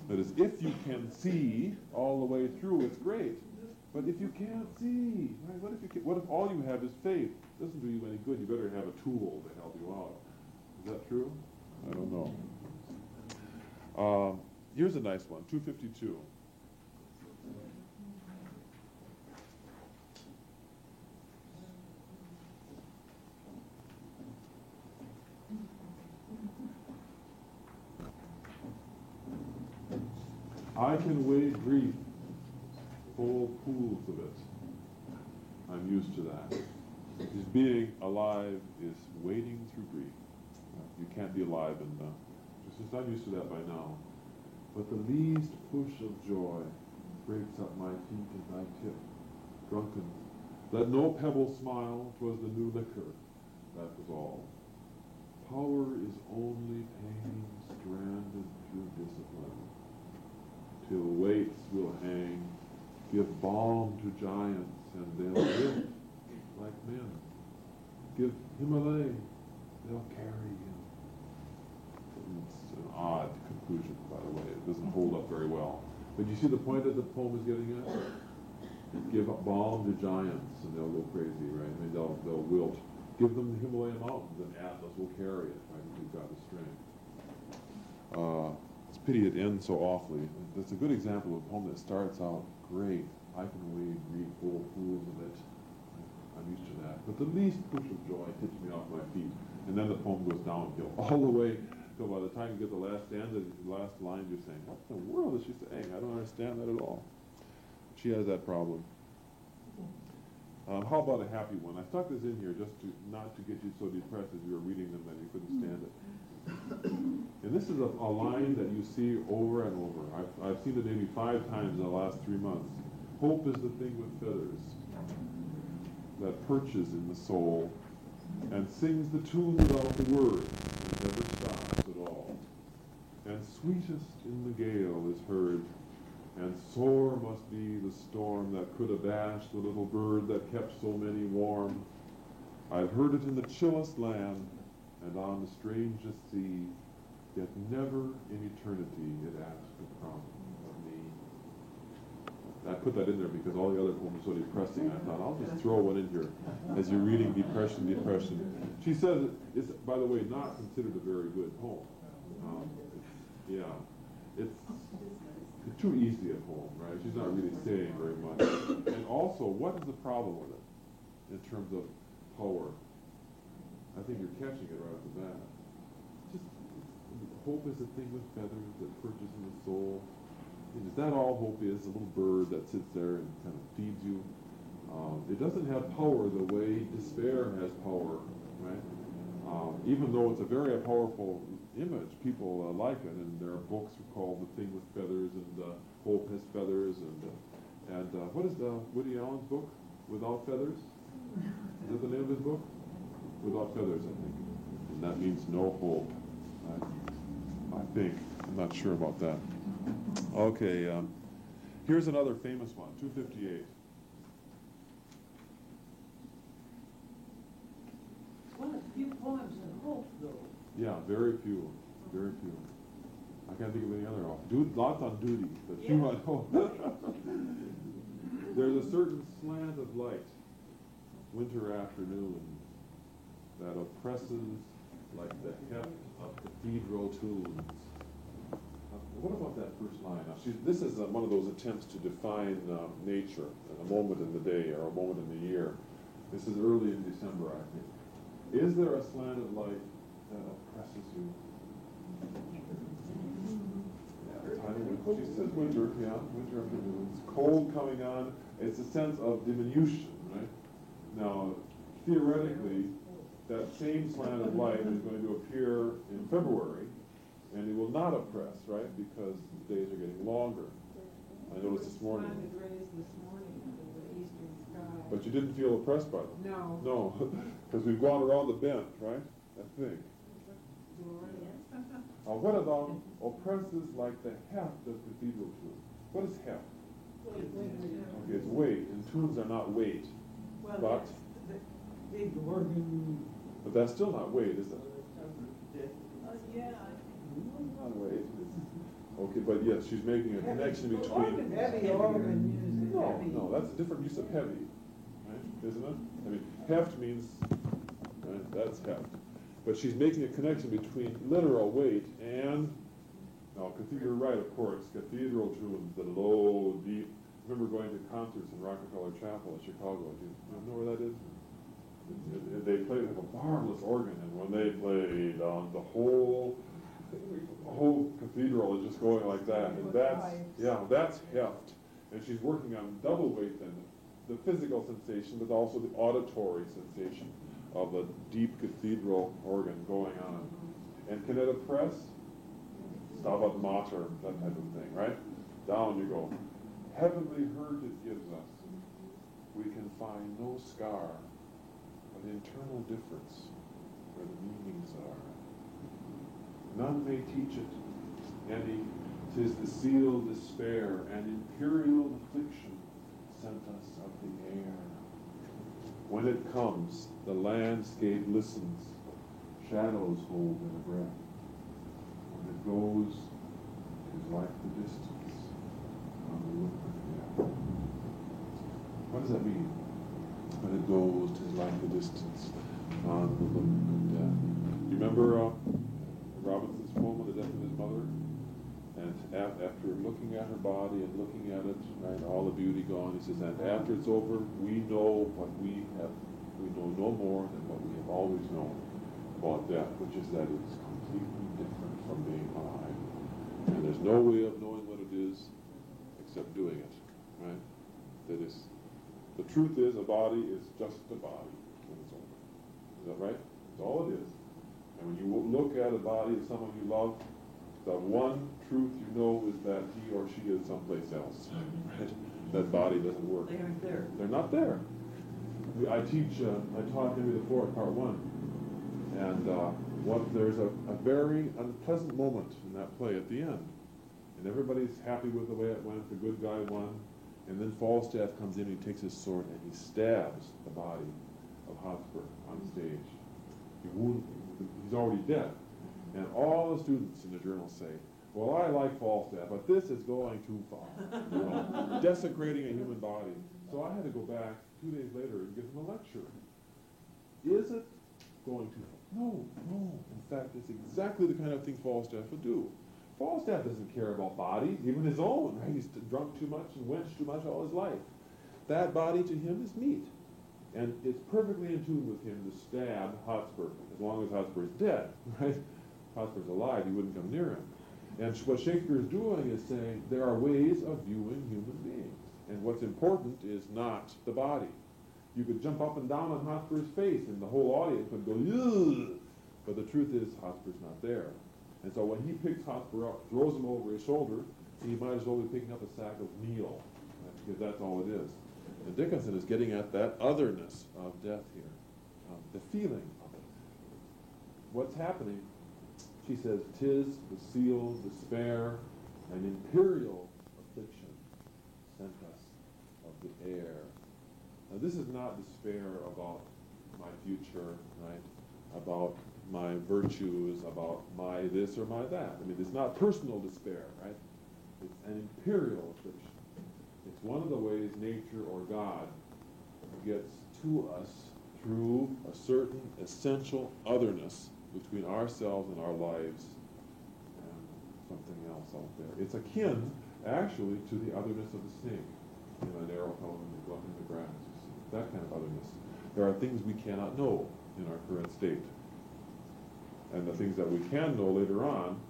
That is, if you can see all the way through, it's great. But if you can't see, right? What if all you have is faith? It doesn't do you any good. You better have a tool to help you out. Is that true? I don't know. Here's a nice one, 252. I can wade grief, full pools of it. I'm used to that. Because being alive is wading through grief. You can't be alive and just I'm used to that by now. But the least push of joy breaks up my feet and I tip, drunken. Let no pebble smile, 'twas the new liquor, that was all. Power is only pain stranded through discipline. Till weights will hang, give balm to giants, and they'll live like men. give Himalaya, they'll carry you. It's an odd conclusion, by the way. It doesn't hold up very well. But you see the point that the poem is getting at? Give balm to giants and they'll go crazy, right? I mean, they'll wilt. Give them the Himalayan mountains and Atlas will carry it, right? If you've got the strength. It's a pity it ends so awfully. That's a good example of a poem that starts out great. I can read full pools of it. I'm used to that. But the least push of joy hits me off my feet. And then the poem goes downhill all the way till by the time you get the last stanza, the last line, you're saying, what in the world is she saying? I don't understand that at all. She has that problem. How about a happy one? I stuck this in here just to not to get you so depressed as you were reading them that you couldn't stand it. And this is a line that you see over and over. I've seen it maybe 5 times in the last 3 months. Hope is the thing with feathers that perches in the soul and sings the tune without the word and never stops at all. And sweetest in the gale is heard, and sore must be the storm that could abash the little bird that kept so many warm. I've heard it in the chillest land and on the strangest sea, yet never in eternity it asked a crumb of me. I put that in there because all the other poems are so depressing. I thought I'll just throw one in here as you're reading depression. She says it's, by the way, not considered a very good poem. It's too easy a poem, right? She's not really saying very much. And also, what is the problem with it in terms of power? I think you're catching it right off the bat. Just hope is a thing with feathers that perches in the soul. Is that all hope is? A little bird that sits there and kind of feeds you. It doesn't have power the way despair has power, right? Even though it's a very powerful image, people like it, and there are books called The Thing with Feathers and Hope Has Feathers, and what is Woody Allen's book? Without Feathers? Is that the name of his book? Without Feathers, I think. And that means no hope. I think. I'm not sure about that. Okay, here's another famous one, 258. One of the few poems in hope, though. Yeah, very few. Very few. I can't think of any other. Lots on duty, but few on hope. There's a certain slant of light, winter afternoon, that oppresses like the heft of cathedral tunes. What about that first line? Now, this is one of those attempts to define nature and a moment in the day or a moment in the year. This is early in December, I think. Is there a slant of light that oppresses you? She says winter, winter afternoon. It's cold coming on. It's a sense of diminution, right? Now, theoretically, that same slant of light is going to appear in February, and it will not oppress, right? Because the days are getting longer. I noticed this morning. But you didn't feel oppressed by them? No. No, because we've gone around the bend, right? I think. What about oppresses like the heft of cathedral tunes? What is heft? Okay, it's weight, and tunes are not weight. Well, But the big organ. But that's still not weight, is it? Yeah. Not weight. Okay, but yes, she's making a connection between. Heavy organ music. No, that's a different use of heavy, right? Isn't it? I mean, heft means, right, that's heft. But she's making a connection between literal weight and, now, you're right, of course, cathedral tunes, the low, deep. I remember going to concerts in Rockefeller Chapel in Chicago. Do you know where that is? They played with a marvelous organ, and when they played, the whole cathedral is just going like that. And that's heft. And she's working on double weight then, the physical sensation, but also the auditory sensation of a deep cathedral organ going on. And can it oppress? Stabat Mater, that type of thing, right? Down you go. Heavenly hurt it gives us. We can find no scar, but internal difference where the meanings are. None may teach it, any, 'tis the sealed despair and imperial affliction sent us of the air. When it comes, the landscape listens, shadows hold their breath. When it goes, it is like the distance on the look of death. What does that mean? When it goes, it is like the distance on the look of death. You remember Robinson's poem on the death of his mother? And after looking at her body and looking at it, right, all the beauty gone, he says, and after it's over, we know what we know no more than what we have always known about death, which is that it's completely different from being alive. And there's no way of knowing what it is except doing it, right? That is, the truth is a body is just a body when it's over. Is that right? That's all it is. And when you look at a body of someone you love, the one truth you know is that he or she is someplace else. Right? That body doesn't work. They aren't there. They're not there. I taught Henry IV, part 1. And there's a very unpleasant moment in that play at the end. And everybody's happy with the way it went, the good guy won. And then Falstaff comes in, he takes his sword, and he stabs the body of Hotspur on stage. He's already dead. And all the students in the journal say, well, I like Falstaff, but this is going too far. You know, desecrating a human body. So I had to go back 2 days later and give them a lecture. Is it going too far? No. In fact, it's exactly the kind of thing Falstaff would do. Falstaff doesn't care about bodies, even his own. Right? He's drunk too much and wenched too much all his life. That body to him is meat. And it's perfectly in tune with him to stab Hotspur, as long as Hotspur's dead, right? Hotspur's alive, he wouldn't come near him. And what Shakespeare is doing is saying there are ways of viewing human beings. And what's important is not the body. You could jump up and down on Hotspur's face and the whole audience would go, ugh! But the truth is Hotspur's not there. And so when he picks Hotspur up, throws him over his shoulder, he might as well be picking up a sack of meal, right? Because that's all it is. And Dickinson is getting at that otherness of death here, the feeling of it. What's happening? She says, "'Tis the seal, despair, an imperial affliction sent us of the air." Now this is not despair about my future, right? About my virtues, about my this or my that. I mean, it's not personal despair, right? It's an imperial affliction. It's one of the ways nature or God gets to us through a certain essential otherness between ourselves and our lives and something else out there. It's akin, actually, to the otherness of the snake in an arrow held in the grass. You see, that kind of otherness. There are things we cannot know in our current state. And the things that we can know later on,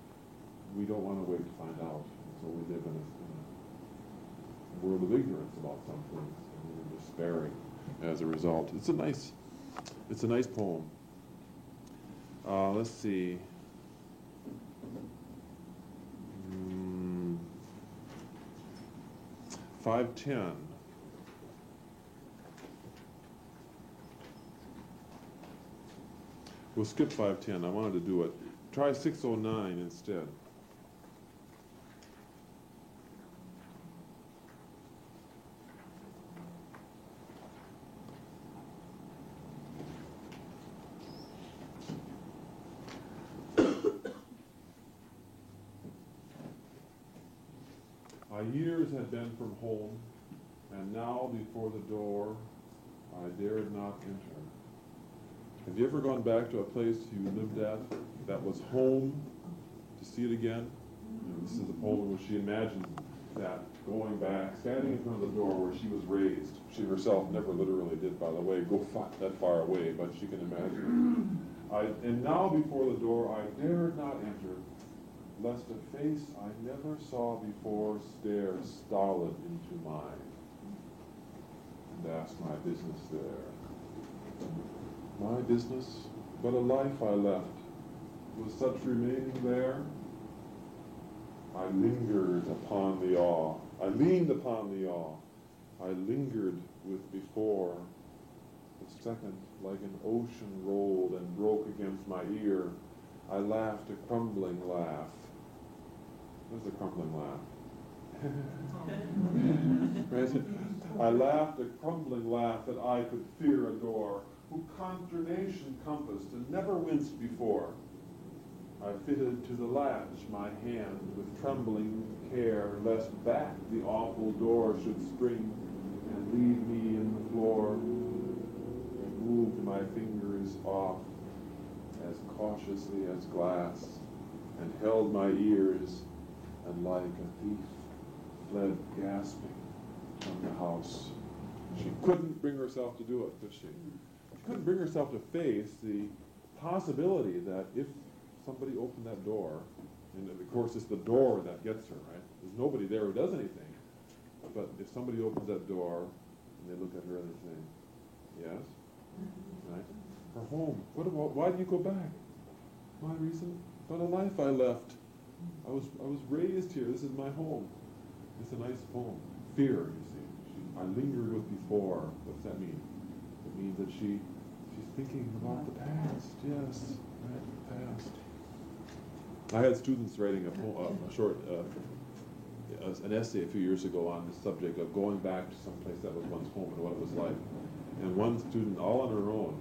we don't want to wait to find out. And so we live in a world of ignorance about some things, and we're despairing as a result. It's a nice poem. Let's see. 510. We'll skip 510. I wanted to do it. Try 609 instead. Years had been from home, and now before the door I dared not enter. Have you ever gone back to a place you lived at that was home to see it again? You know, this is a poem where she imagines that going back, standing in front of the door where she was raised. She herself never literally did, by the way, go that far away, but she can imagine. And now before the door I dared not enter, lest a face I never saw before stare stolid into mine, and ask my business there. My business, but a life I left, was such remaining there? I lingered upon the awe, I leaned upon the awe, I lingered with before. The second, like an ocean, rolled and broke against my ear. I laughed a crumbling laugh. What's a crumbling laugh? Right? I laughed a crumbling laugh that I could fear adore, who consternation compassed and never winced before. I fitted to the latch my hand with trembling care, lest back the awful door should spring and leave me in the floor. I moved my fingers off as cautiously as glass, and held my ears, and like a thief fled gasping from the house. She couldn't bring herself to do it, could she? She couldn't bring herself to face the possibility that if somebody opened that door, and of course it's the door that gets her, right? There's nobody there who does anything. But if somebody opens that door, and they look at her and they say, yes, right? Her home. Why did you go back? My reason? What a life I left. I was raised here. This is my home. It's a nice home. Fear, you see. I lingered with before. What's that mean? It means that she's thinking about the past. Yes, right, the past. I had students writing a short, an essay a few years ago on the subject of going back to some place that was once home and what it was like. And one student, all on her own,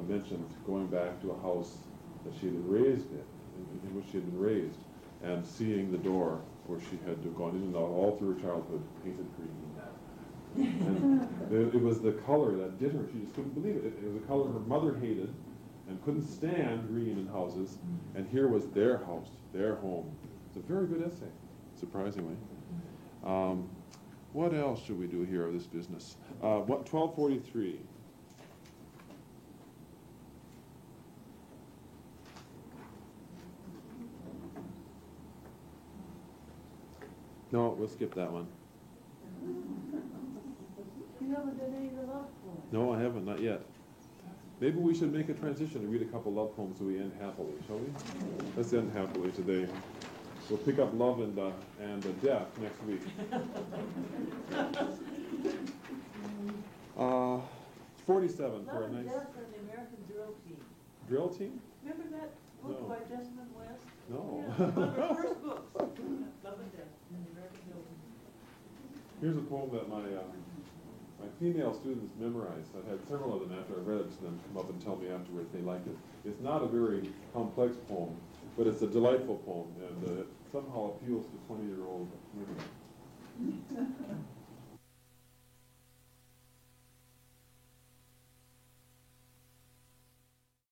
mentioned going back to a house that she had been raised in which she had been raised, and seeing the door where she had gone in and out all through her childhood, painted green. And it was the color that did her. She just couldn't believe it. It was a color her mother hated and couldn't stand green in houses, and here was their house, their home. It's a very good essay, surprisingly. What else should we do here of this business? 1243. No, we'll skip that one. You haven't done any of the love poems. No, I haven't, not yet. Maybe we should make a transition and read a couple love poems so we end happily, shall we? Let's end happily today. We'll pick up love and death next week. 47 for a Love and nice Death and the American Drill Team. drill team? Remember that book No. by Jessamine West? No. Yeah, one of her first books. Love and Death and the American Drill Team. Here's a poem that my female students memorized. I've had several of them after I read it to them come up and tell me afterwards they liked it. It's not a very complex poem, but it's a delightful poem, and it somehow appeals to 20-year-old women.